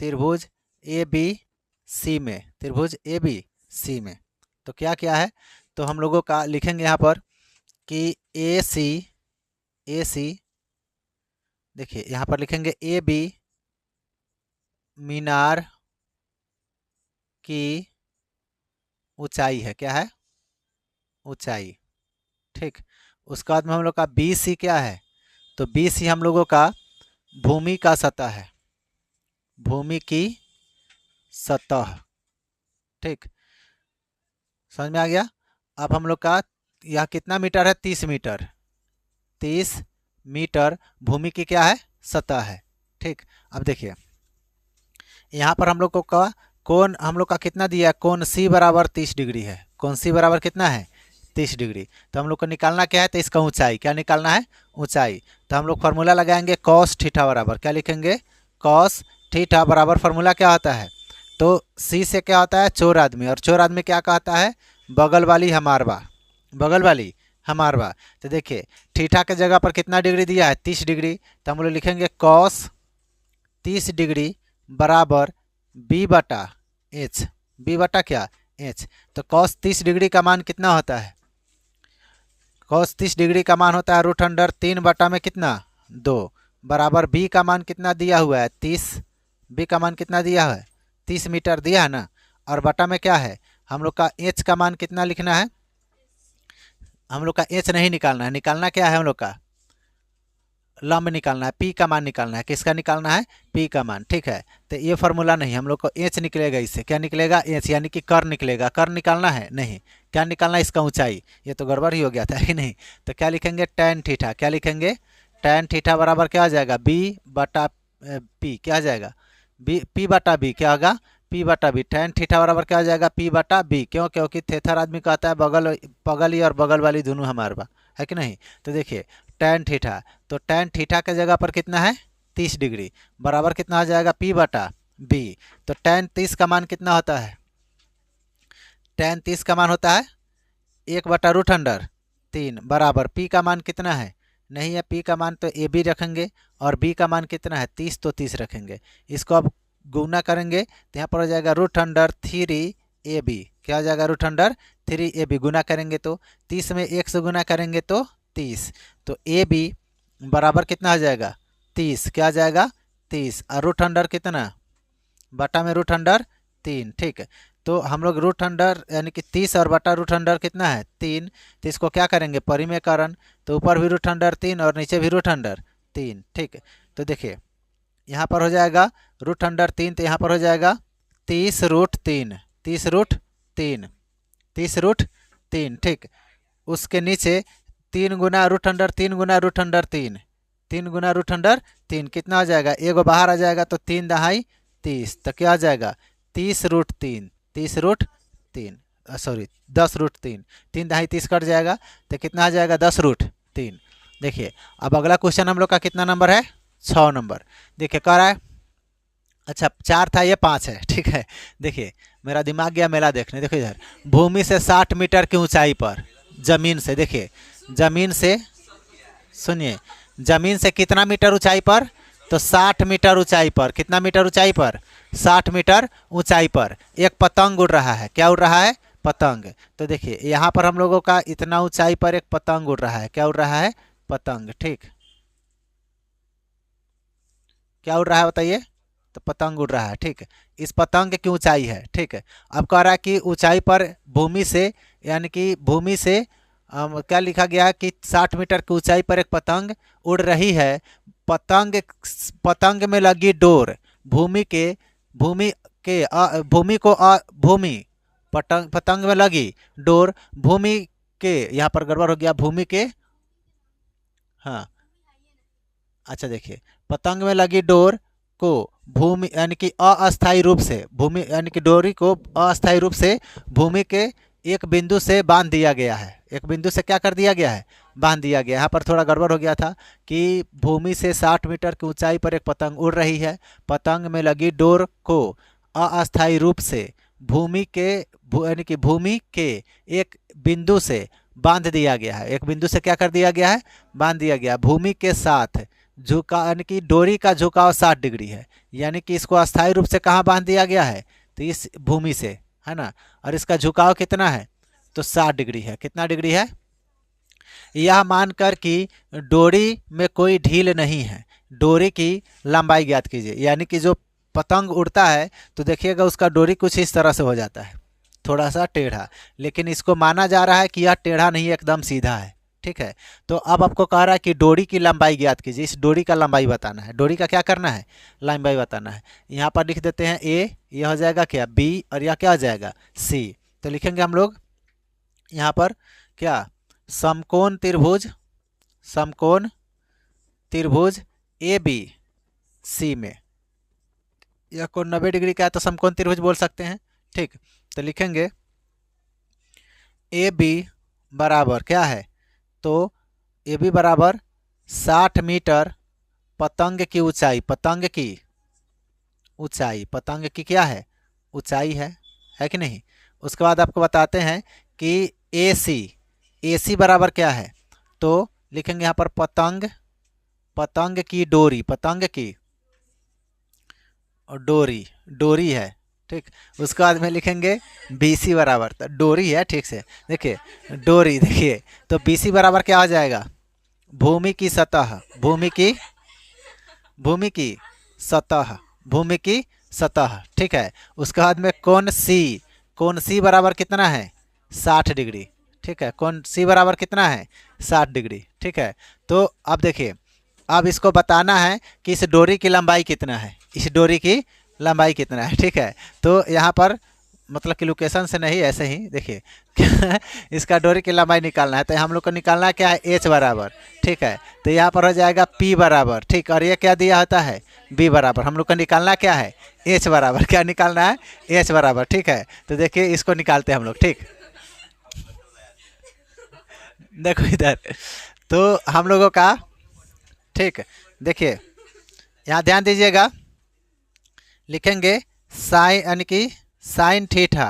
त्रिभुज ए बी सी में, त्रिभुज ए बी सी में। तो क्या क्या है? तो हम लोगों का लिखेंगे यहाँ पर कि ए सी, देखिए यहाँ पर लिखेंगे ए बी मीनार की ऊंचाई है। क्या है? ऊंचाई। ठीक, उसके बाद में हम लोग का बी सी क्या है? तो बी सी हम लोगों का भूमि का सतह है, भूमि की सतह। ठीक, समझ में आ गया? अब हम लोग का यह कितना मीटर है? 30 मीटर। 30 मीटर भूमि की क्या है? सतह है। ठीक, अब देखिए यहाँ पर हम लोग को का कोण हम लोग का कितना दिया है? कोण सी बराबर 30 डिग्री है। कोण सी बराबर कितना है? 30 डिग्री। तो हम लोग को निकालना क्या है? तो इसका ऊंचाई। क्या निकालना है? ऊंचाई। तो हम लोग फार्मूला लगाएंगे कॉस थीटा बराबर, क्या लिखेंगे? कॉस थीटा बराबर फार्मूला क्या होता है? तो सी से क्या होता है? चोर आदमी, और चोर आदमी क्या कहता है? बगल वाली हमारवा, बगल वाली हमारवा। तो देखिए थीटा के जगह पर कितना डिग्री दिया है? 30 डिग्री। तो हम लोग लिखेंगे कॉस 30 डिग्री बराबर बी बटा एच। बी बटा क्या? एच। तो कॉस 30 डिग्री का मान कितना होता है? कॉस 30 डिग्री का मान होता है √3 बटा में कितना? 2 बराबर बी का मान कितना दिया हुआ है? 30। बी का मान कितना दिया है? 30 मीटर दिया है ना, और बटा में क्या है? हम लोग का एच का मान कितना लिखना है? हम लोग का एच नहीं निकालना है, निकालना क्या है? हम लोग का लंब निकालना है, पी का मान निकालना है। किसका निकालना है? पी का मान। ठीक है, तो ये फार्मूला नहीं, हम लोग को एच निकलेगा। इससे क्या निकलेगा? एच, यानी कि कर निकलेगा। कर निकालना है नहीं, क्या निकालना है? इसका ऊंचाई। ये तो गड़बड़ ही हो गया था कि नहीं? तो क्या लिखेंगे? tan theta. क्या लिखेंगे? tan थीटा बराबर क्या आ जाएगा? बी बटा पी। क्या आ जाएगा? बी, पी बटा बी। क्या होगा? पी बटा बी। tan थीटा बराबर क्या आ जाएगा? पी बटा बी। क्यों? क्योंकि थेथर आदमी कहता है बगल ही और बगल वाली दोनों हमारे बा, है कि नहीं? तो देखिए tan थीटा, तो tan थीटा के जगह पर कितना है? 30 डिग्री बराबर कितना आ जाएगा? पी बटा बी। तो tan 30 का मान कितना होता है? tan 30 का मान होता है 1 बटा √3 बराबर पी का मान कितना है? नहीं है पी का मान, तो ए बी रखेंगे, और बी का मान कितना है? 30, तो 30 रखेंगे। इसको अब गुना करेंगे तो यहाँ पर हो जाएगा √3 AB। क्या हो जाएगा? √3 AB। गुना करेंगे तो 30 में 1 से गुना करेंगे तो 30, तो ए बी बराबर कितना हो जाएगा? 30। क्या आ जाएगा? 30, और √3 कितना? बटा में √3। ठीक है, तो हम लोग √3 यानी कि 30 और बटा √3 कितना है? 3। तो इसको क्या करेंगे? परिमेयकरण, तो ऊपर भी √3 और नीचे भी √3। ठीक है, तो देखिए यहाँ पर हो जाएगा √3, तो यहाँ पर हो जाएगा 30√3। 30√3, 30√3। ठीक, उसके नीचे 3 गुना √3 गुना √3, 3 गुना √3 कितना आ जाएगा? एगो बाहर आ जाएगा, तो 3 दहाई 30, तो क्या आ जाएगा? 30√3। 30√3 सॉरी 10√3, 3 दहाई 30 कट जाएगा, तो कितना आ जाएगा? 10√3। देखिए अब अगला क्वेश्चन हम लोग का कितना नंबर है? 6 नंबर। देखिए कह रहा है, अच्छा 4 था, ये 5 है। ठीक है, देखिए मेरा दिमाग गया मेला देखने। देखो इधर भूमि से 60 मीटर की ऊंचाई पर, जमीन से, देखिए जमीन से, सुनिए जमीन से कितना मीटर ऊंचाई पर? तो 60 मीटर ऊंचाई पर। कितना मीटर ऊंचाई पर? 60 मीटर ऊंचाई पर एक पतंग उड़ रहा है। क्या उड़ रहा है? पतंग। तो देखिए यहाँ पर हम लोगों का इतना ऊंचाई पर एक पतंग उड़ रहा है। क्या उड़ रहा है? पतंग। ठीक, क्या उड़ रहा है बताइए? तो पतंग उड़ रहा है। ठीक है, इस पतंग की ऊंचाई है। ठीक है, अब कह रहा है कि ऊंचाई पर भूमि से, यानी कि भूमि से क्या लिखा गया है कि 60 मीटर की ऊंचाई पर एक पतंग उड़ रही है, पतंग पतंग में लगी डोर भूमि भूमि को भूमि पतंग में लगी डोर भूमि के, यहाँ पर गड़बड़ हो गया, भूमि के, हाँ अच्छा देखिए, पतंग में लगी डोर को भूमि यानी कि अस्थायी रूप से भूमि यानी कि डोरी को अस्थायी रूप से भूमि के एक बिंदु से बांध दिया गया है। एक बिंदु से क्या कर दिया गया है? बांध दिया गया। यहाँ पर थोड़ा गड़बड़ हो गया था कि भूमि से 60 मीटर की ऊंचाई पर एक पतंग उड़ रही है, पतंग में लगी डोर को अस्थायी रूप से भूमि के यानी कि भूमि के एक बिंदु से बांध दिया गया है। एक बिंदु से क्या कर दिया गया है? बांध दिया गया। भूमि के साथ झुका यानी कि डोरी का झुकाव 60 डिग्री है, यानी कि इसको अस्थायी रूप से कहाँ बांध दिया गया है? तो इस भूमि से, है ना। और इसका झुकाव कितना है? तो 60 डिग्री है। कितना डिग्री है? यह मानकर कि डोरी में कोई ढील नहीं है, डोरी की लंबाई ज्ञात कीजिए। यानी कि जो पतंग उड़ता है तो देखिएगा उसका डोरी कुछ इस तरह से हो जाता है, थोड़ा सा टेढ़ा, लेकिन इसको माना जा रहा है कि यह टेढ़ा नहीं, एकदम सीधा है। ठीक है, तो अब आपको कह रहा है कि डोरी की लंबाई ज्ञात कीजिए। इस डोरी का लंबाई बताना है। डोरी का क्या करना है? लंबाई बताना है। यहाँ पर लिख देते हैं ए, यह हो जाएगा क्या? बी, और यह क्या हो जाएगा? सी। तो लिखेंगे हम लोग यहाँ पर क्या? समकोण त्रिभुज, समकोण त्रिभुज ए बी सी में, यह कोण 90 डिग्री का है तो समकोण त्रिभुज बोल सकते हैं। ठीक, तो लिखेंगे ए बी बराबर क्या है? तो ए बी बराबर 60 मीटर पतंग की ऊंचाई, पतंग की ऊंचाई, पतंग की क्या है? ऊंचाई है कि नहीं। उसके बाद आपको बताते हैं कि ए सी बराबर क्या है? तो लिखेंगे यहाँ पर पतंग की डोरी, पतंग की और डोरी है। ठीक, उसके बाद में लिखेंगे बी सी बराबर, तो डोरी है, ठीक से देखिए डोरी, देखिए तो बी सी बराबर क्या हो जाएगा? भूमि की सतह, भूमि की सतह। ठीक है, उसके बाद में कोण सी बराबर कितना है? 60 डिग्री। ठीक है, कोण सी बराबर कितना है? 60 डिग्री। ठीक है, तो अब देखिए, अब इसको बताना है कि इस डोरी की लंबाई कितना है, इस डोरी की लंबाई कितना है। ठीक है, तो यहाँ पर मतलब कि लोकेशन से नहीं, ऐसे ही देखिए इसका डोरी की लंबाई निकालना है, तो हम लोग को निकालना क्या है? एच बराबर। ठीक है, तो यहाँ पर हो जाएगा पी बराबर। ठीक, और ये क्या दिया होता है? बी बराबर। हम लोग को निकालना क्या है? एच बराबर। क्या निकालना है? एच बराबर। ठीक है, तो देखिए इसको निकालते हैं हम लोग। ठीक, देखो इधर, तो हम लोगों का, ठीक देखिए यहाँ ध्यान दीजिएगा, लिखेंगे साइन यानी कि साइन थीटा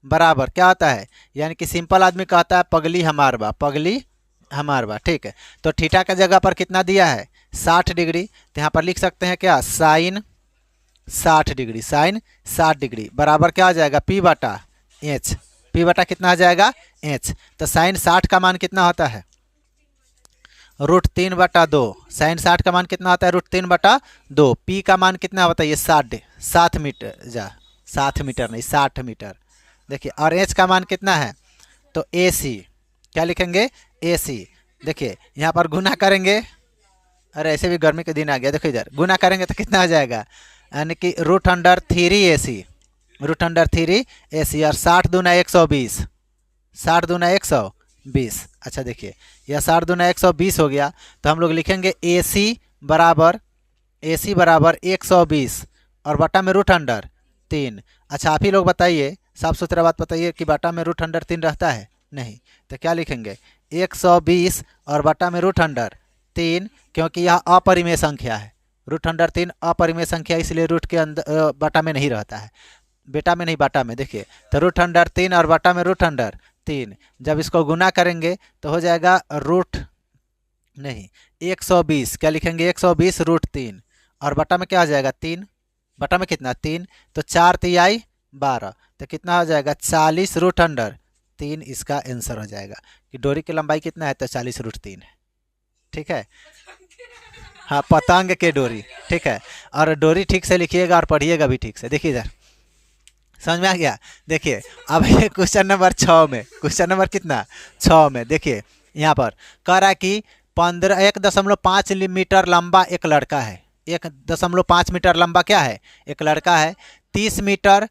बराबर क्या होता है? यानी कि सिंपल आदमी कहता है पगली हमारबा, पगली हमारबा। ठीक है, तो थीटा का जगह पर कितना दिया है? 60 डिग्री। तो यहाँ पर लिख सकते हैं क्या? साइन 60 डिग्री, साइन 60 डिग्री बराबर क्या हो जाएगा? पी बटा एच। पी बटा कितना आ जाएगा? एच। तो साइन 60 का मान कितना होता है? √3/2। साइन 60 का मान कितना होता है? √3/2। पी का मान कितना होता है? ये 7 मीटर, 7 मीटर नहीं, 60 मीटर। देखिए, और एच का मान कितना है? तो ए सी, क्या लिखेंगे? ए सी। देखिए यहाँ पर गुना करेंगे, अरे ऐसे भी गर्मी के दिन आ गया, देखो इधर गुना करेंगे तो कितना आ जाएगा? यानी कि √3 AC, √3 AC, और 60 दूना 120, 60 दूना 120। अच्छा देखिए, यह 60 दूना 120 हो गया, तो हम लोग लिखेंगे AC बराबर 120 और बटा में √3। अच्छा आप ही लोग बताइए, साफ सुथरा बात बताइए कि बटा में √3 रहता है? नहीं, तो क्या लिखेंगे? 120 और बटा में √3, क्योंकि यह अपरिमेय संख्या है। √3 अपरिमेय संख्या, इसलिए रूट के अंदर बटा में नहीं रहता है, बेटा में नहीं बटा में। देखिए तो √3 और बटा में √3, जब इसको गुना करेंगे तो हो जाएगा 120। क्या लिखेंगे? 120 √3 और बटा में क्या हो जाएगा? 3। बटा में कितना? 3। तो 4 तिहाई 12, तो कितना हो जाएगा? 40 √3। इसका आंसर हो जाएगा कि डोरी की लंबाई कितना है? तो 40 √3 है। ठीक है, हाँ पतंग के डोरी। ठीक है, और डोरी ठीक से लिखिएगा और पढ़िएगा भी ठीक से। देखिए इधर समझ में आ गया? देखिए अब ये क्वेश्चन नंबर 6 में, क्वेश्चन नंबर कितना? 6 में देखिए यहाँ पर कह रहा है कि 15 1.5 मीटर लंबा एक लड़का है। 1.5 मीटर लंबा क्या है? एक लड़का है। 30 मीटर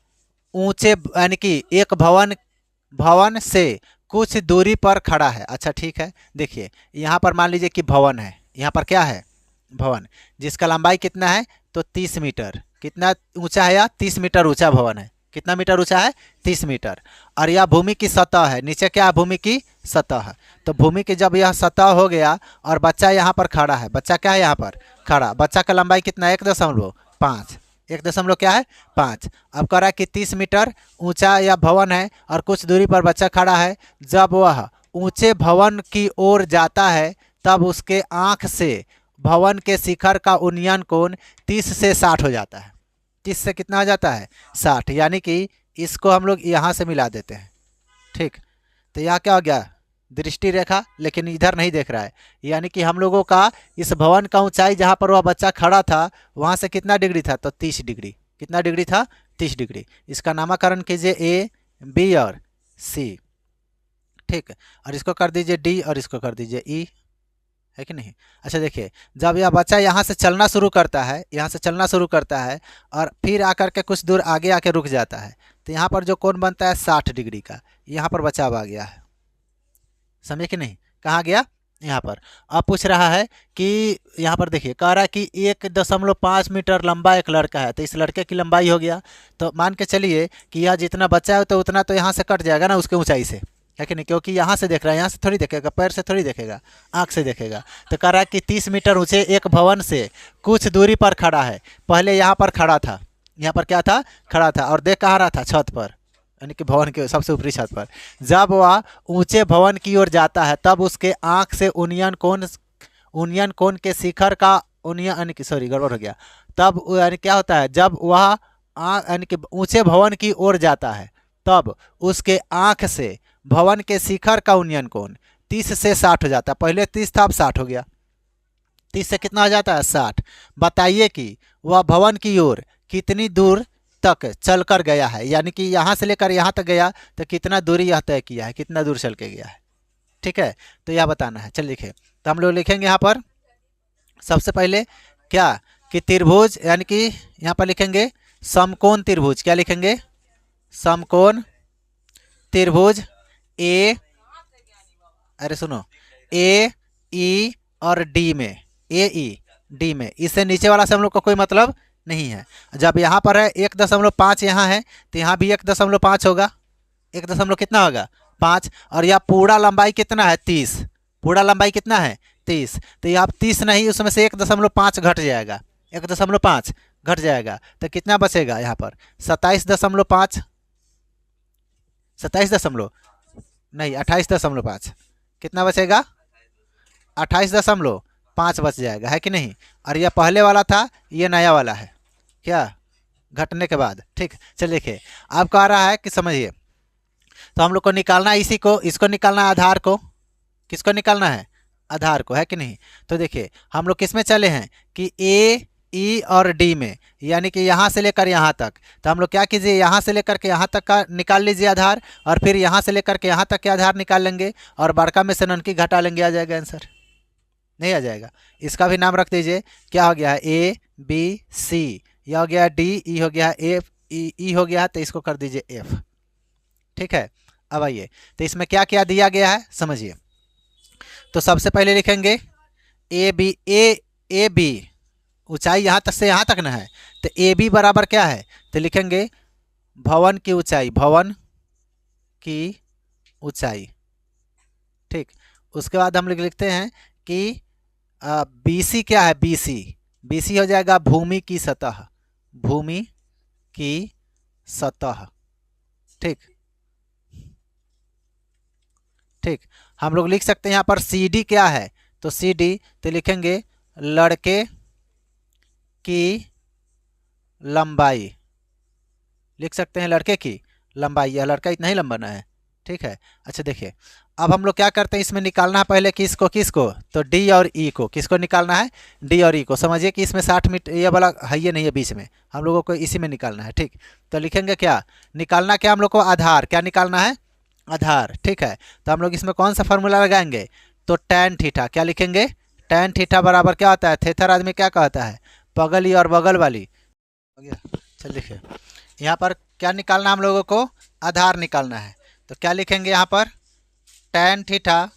ऊंचे यानी कि एक भवन से कुछ दूरी पर खड़ा है। अच्छा ठीक है, देखिए यहाँ पर मान लीजिए कि भवन है, यहाँ पर क्या है? भवन, जिसका लंबाई कितना है? तो 30 मीटर। कितना ऊंचा है? या 30 मीटर ऊंचा भवन है। कितना मीटर ऊंचा है? 30 मीटर। और यह भूमि की सतह है। नीचे क्या है? भूमि की सतह। तो भूमि की जब यह सतह हो गया और बच्चा यहाँ पर खड़ा है, बच्चा क्या है? यहाँ पर खड़ा। बच्चा का लंबाई कितना है? 1.5। 1 क्या है? 5। अब कह रहा है कि 30 मीटर ऊंचा यह भवन है और कुछ दूरी पर बच्चा खड़ा है। जब वह ऊंचे भवन की ओर जाता है तब उसके आँख से भवन के शिखर का उन्नयन कोण 30 से 60 हो जाता है। 30 से कितना हो जाता है? 60। यानी कि इसको हम लोग यहाँ से मिला देते हैं। ठीक, तो यहाँ क्या हो गया? दृष्टि रेखा, लेकिन इधर नहीं देख रहा है। यानी कि हम लोगों का इस भवन का ऊंचाई जहाँ पर वह बच्चा खड़ा था वहाँ से कितना डिग्री था? तो 30 डिग्री। कितना डिग्री था? 30 डिग्री। इसका नामकरण कीजिए ए, बी और सी। ठीक, और इसको कर दीजिए डी और इसको कर दीजिए ई, है कि नहीं? अच्छा देखिए, जब यह बच्चा यहाँ से चलना शुरू करता है, यहाँ से चलना शुरू करता है और फिर आकर के कुछ दूर आगे आके रुक जाता है, तो यहाँ पर जो कोण बनता है 60 डिग्री का, यहाँ पर बचाव आ गया है। समझे कि नहीं? कहाँ गया? यहाँ पर। अब पूछ रहा है कि यहाँ पर देखिए, कह रहा है कि 1.5 मीटर लंबा एक लड़का है, तो इस लड़के की लंबाई हो गया। तो मान के चलिए कि यह जितना बच्चा है तो उतना तो यहाँ से कट जाएगा ना उसके ऊंचाई से, है कि नहीं? क्योंकि यहाँ से देख रहा है, यहाँ से थोड़ी देखेगा, पैर से थोड़ी देखेगा, आँख से देखेगा। तो कह रहा है कि 30 मीटर ऊंचे एक भवन से कुछ दूरी पर खड़ा है। पहले यहाँ पर खड़ा था, यहाँ पर क्या था? खड़ा था। और देख कहाँ रहा था? छत पर, यानी कि भवन के सबसे ऊपरी छत पर। जब वह ऊंचे भवन की ओर जाता है तब उसके आँख से उन्नयन कोण के शिखर का उन्नयन, यानी कि सॉरी गड़बड़ हो गया। तब यानी क्या होता है? जब वह यानी कि ऊंचे भवन की ओर जाता है तब उसके आँख से भवन के शिखर का उन्नयन कोण 30 से 60 हो जाता है। पहले 30 था, अब 60 हो गया। 30 से कितना हो जाता है? 60। बताइए कि वह भवन की ओर कितनी दूर तक चल कर गया है, यानी कि यहाँ से लेकर यहाँ तक गया तो कितना दूरी यह तय किया है, कितना दूर चल के गया है। ठीक है, तो यह बताना है। चल लिखे, तो हम लोग लिखेंगे यहाँ पर सबसे पहले क्या कि त्रिभुज, यानी कि यहाँ पर लिखेंगे समकोण त्रिभुज। क्या लिखेंगे? समकोण त्रिभुज ए, अरे सुनो, ए ई और डी में, ए ई डी में। इससे नीचे वाला से हम लोग को कोई मतलब नहीं है। जब यहाँ पर है 1.5 यहाँ है तो यहाँ भी 1.5 होगा। 1 कितना होगा? 5। और यह पूरा लंबाई कितना है? 30। पूरा लंबाई कितना है? 30। तो यहाँ 30 नहीं, उसमें से 1.5 घट जाएगा, 1.5 घट जाएगा। तो कितना बचेगा यहाँ पर? 27.5, 28.5। कितना बचेगा? 28.5 बच जाएगा, है कि नहीं? और यह पहले वाला था, ये नया वाला है, क्या घटने के बाद। ठीक, चलिए देखिए, अब कह रहा है कि समझिए, तो हम लोग को निकालना है इसी को, इसको निकालना है, आधार को। किसको निकालना है? आधार को, है कि नहीं? तो देखिए हम लोग किस में चले हैं कि ए ई और डी में, यानी कि यहाँ से लेकर यहाँ तक। तो हम लोग क्या कीजिए, यहाँ से लेकर के यहाँ तक का निकाल लीजिए आधार, और फिर यहाँ से लेकर के यहाँ तक के आधार निकाल लेंगे और बड़का में से ननकी घटा लेंगे, आ जाएगा आंसर। नहीं आ जाएगा? इसका भी नाम रख दीजिए, क्या हो गया? ए बी सी, यह हो गया डी, ई हो गया एफ, ई हो गया, तो इसको कर दीजिए एफ। ठीक है, अब आइए, तो इसमें क्या क्या दिया गया है समझिए। तो सबसे पहले लिखेंगे ए बी, ऊंचाई यहाँ तक से यहाँ तक ना है, तो ए बी बराबर क्या है? तो लिखेंगे भवन की ऊंचाई, भवन की ऊंचाई। ठीक, उसके बाद हम लोग लिखते हैं कि बी सी क्या है? बी सी हो जाएगा भूमि की सतह, भूमि की सतह। ठीक, ठीक, हम लोग लिख सकते हैं यहाँ पर सी डी क्या है? तो सी डी, तो लिखेंगे लड़के की लंबाई, लिख सकते हैं लड़के की लंबाई, यह लड़का इतना ही लंबा ना है। ठीक है, अच्छा देखिए, अब हम लोग क्या करते हैं, इसमें निकालना है पहले किसको, तो डी और ई को। किसको निकालना है? डी और ई को। समझिए कि इसमें 60 मीटर ये वाला है, ये नहीं है बीच में, हम लोगों को इसी में निकालना है। ठीक, तो लिखेंगे क्या निकालना, क्या हम लोग को? आधार। क्या निकालना है? आधार। ठीक है, तो हम लोग इसमें कौन सा फार्मूला लगाएंगे? तो tan थीटा क्या लिखेंगे, tan थीटा बराबर क्या होता है, थेथर आदमी क्या कहता है, बगली और बगल वाली। हो गया, चल लिखिए यहाँ पर क्या निकालना हम लोगों को, आधार निकालना है। तो क्या लिखेंगे यहाँ पर, tan थीटा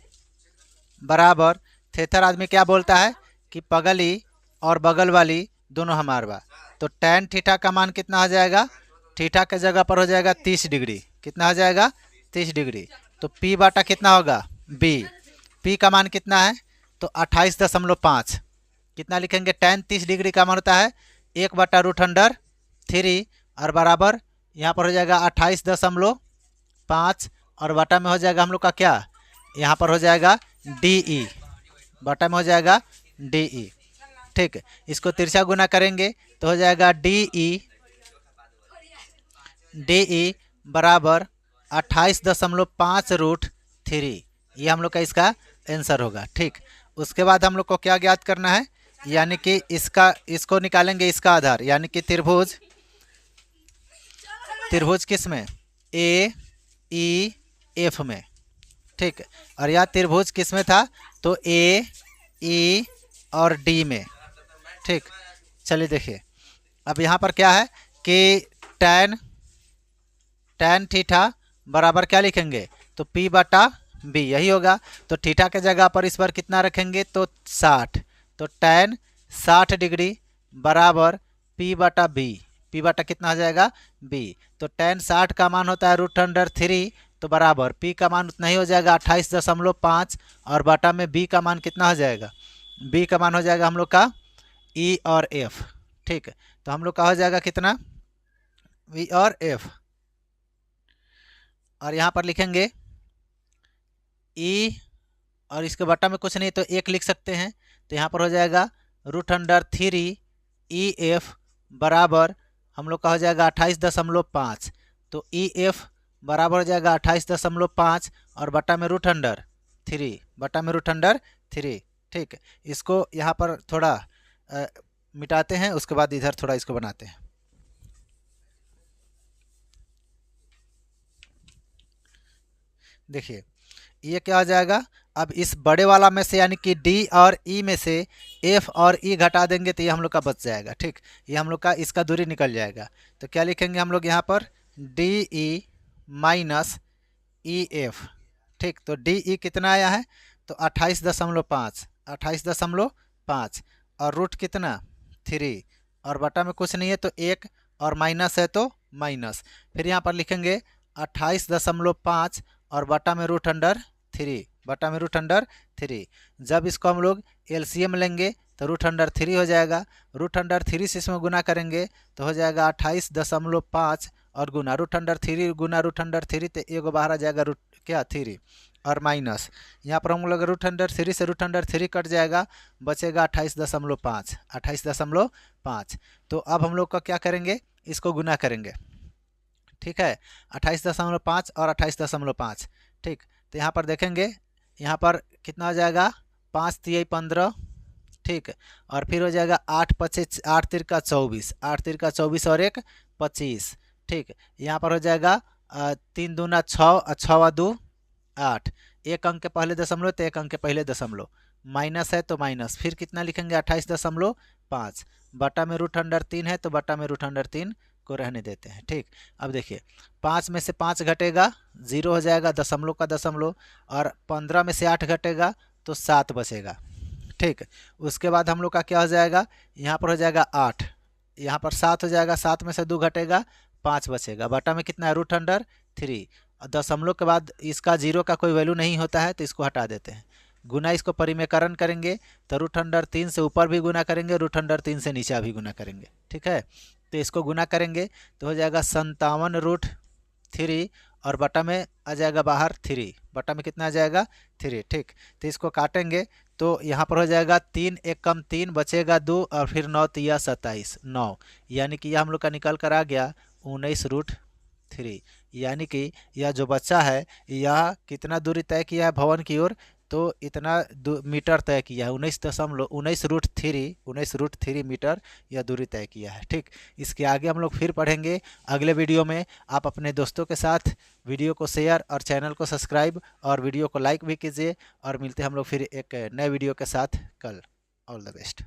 बराबर थेथर आदमी क्या बोलता है कि पगली और बगल वाली दोनों हमार बा। तो tan थीटा का मान कितना हो जाएगा, थीटा के जगह पर हो जाएगा 30 डिग्री, कितना हो जाएगा 30 डिग्री। तो p बाटा कितना होगा b, p का मान कितना है तो 28.5, कितना लिखेंगे, tan 30 डिग्री का मान होता है 1/√3 और बराबर यहाँ पर हो जाएगा 28.5 और बटा में हो जाएगा हम लोग का क्या, यहाँ पर हो जाएगा डी, बटा में हो जाएगा डी। ठीक, इसको तिरछा गुना करेंगे तो हो जाएगा डी बराबर 28.5√3, ये हम लोग का इसका आंसर होगा। ठीक, उसके बाद हम लोग को क्या ज्ञात करना है, यानी कि इसको निकालेंगे इसका आधार, यानी कि त्रिभुज किस में, ए ई एफ में। ठीक, और यह त्रिभुज किस में था तो ए ई और डी में। ठीक, चलिए देखिए अब यहाँ पर क्या है कि tan थीटा बराबर क्या लिखेंगे तो p बटा b, यही होगा। तो थीटा के जगह पर इस बार कितना रखेंगे तो 60, तो tan 60 डिग्री बराबर p बटा b, p बटा कितना हो जाएगा b। तो tan 60 का मान होता है √3, तो बराबर p का मान उतना ही हो जाएगा 28.5 और बटा में b का मान कितना हो जाएगा, b का मान हो जाएगा हम लोग का e और f। ठीक, तो हम लोग का हो जाएगा कितना v और f, और यहाँ पर लिखेंगे e और इसके बटा में कुछ नहीं तो 1 लिख सकते हैं। तो यहाँ पर हो जाएगा √3 EF बराबर हम लोग का हो जाएगा 28.5, तो EF बराबर हो जाएगा 28.5 और बटा में √3, बटा में √3। ठीक, इसको यहाँ पर थोड़ा मिटाते हैं, उसके बाद इधर थोड़ा इसको बनाते हैं। देखिए ये क्या हो जाएगा, अब इस बड़े वाला में से यानी कि डी और ई में से एफ और ई घटा देंगे तो ये हम लोग का बच जाएगा। ठीक, ये हम लोग का इसका दूरी निकल जाएगा। तो क्या लिखेंगे हम लोग यहाँ पर D E minus E F. ठीक, तो डी ई कितना आया है तो 28.5 और रूट कितना 3 और बटा में कुछ नहीं है तो 1 और माइनस है तो माइनस, फिर यहाँ पर लिखेंगे 28.5 और बटा में √3, बटा में √3। जब इसको हम लोग एलसीएम लेंगे तो √3 हो जाएगा, √3 से इसमें गुना करेंगे तो हो जाएगा 28.5 और गुना √3 गुना √3 तो एक बाहर आ जाएगा क्या 3 और माइनस, यहाँ पर हम लोग √3 से √3 कट जाएगा, बचेगा 28.5। तो अब हम लोग का क्या करेंगे, इसको गुना करेंगे। ठीक है, 28.5 और 28.5। ठीक, तो यहाँ पर देखेंगे यहाँ पर कितना हो जाएगा 5 3 15। ठीक, और फिर हो जाएगा 8 5 8 3 24, 8 3 24 और 1 25। ठीक, यहाँ पर हो जाएगा 3 दूना 6 और 6 2 8, एक अंक के पहले दशमलव तो एक अंक के पहले दशमलव, माइनस है तो माइनस, फिर कितना लिखेंगे 28.5, बटा में √3 है तो बटा में √3 को रहने देते हैं। ठीक, अब देखिए 5 में से 5 घटेगा 0 हो जाएगा, दशमलव का दशमलव, और 15 में से 8 घटेगा तो 7 बचेगा। ठीक, उसके बाद हम लोग का क्या हो जाएगा, यहाँ पर हो जाएगा 8, यहाँ पर 7 हो जाएगा, 7 में से 2 घटेगा 5 बचेगा, बटा में कितना है √3। दशमलव के बाद इसका 0 का कोई वैल्यू नहीं होता है तो इसको हटा देते हैं। गुना इसको परिमेयकरण करेंगे तो √3 से ऊपर भी गुना करेंगे, √3 से नीचे भी गुना करेंगे। ठीक है, तो इसको गुना करेंगे तो हो जाएगा 57√3 और बटा में आ जाएगा बाहर 3, बटा में कितना आ जाएगा 3। ठीक, तो इसको काटेंगे तो यहाँ पर हो जाएगा 3 1 कम 3 बचेगा 2 और फिर 9 3 27 9, यानी कि यह हम लोग का निकल कर आ गया 19√3। यानी कि यह जो बच्चा है यह कितना दूरी तय किया है भवन की ओर तो इतना मीटर तय किया है, 19.19√3 मीटर यह दूरी तय किया है। ठीक, इसके आगे हम लोग फिर पढ़ेंगे अगले वीडियो में। आप अपने दोस्तों के साथ वीडियो को शेयर और चैनल को सब्सक्राइब और वीडियो को लाइक भी कीजिए, और मिलते हैं हम लोग फिर एक नए वीडियो के साथ कल। All the best.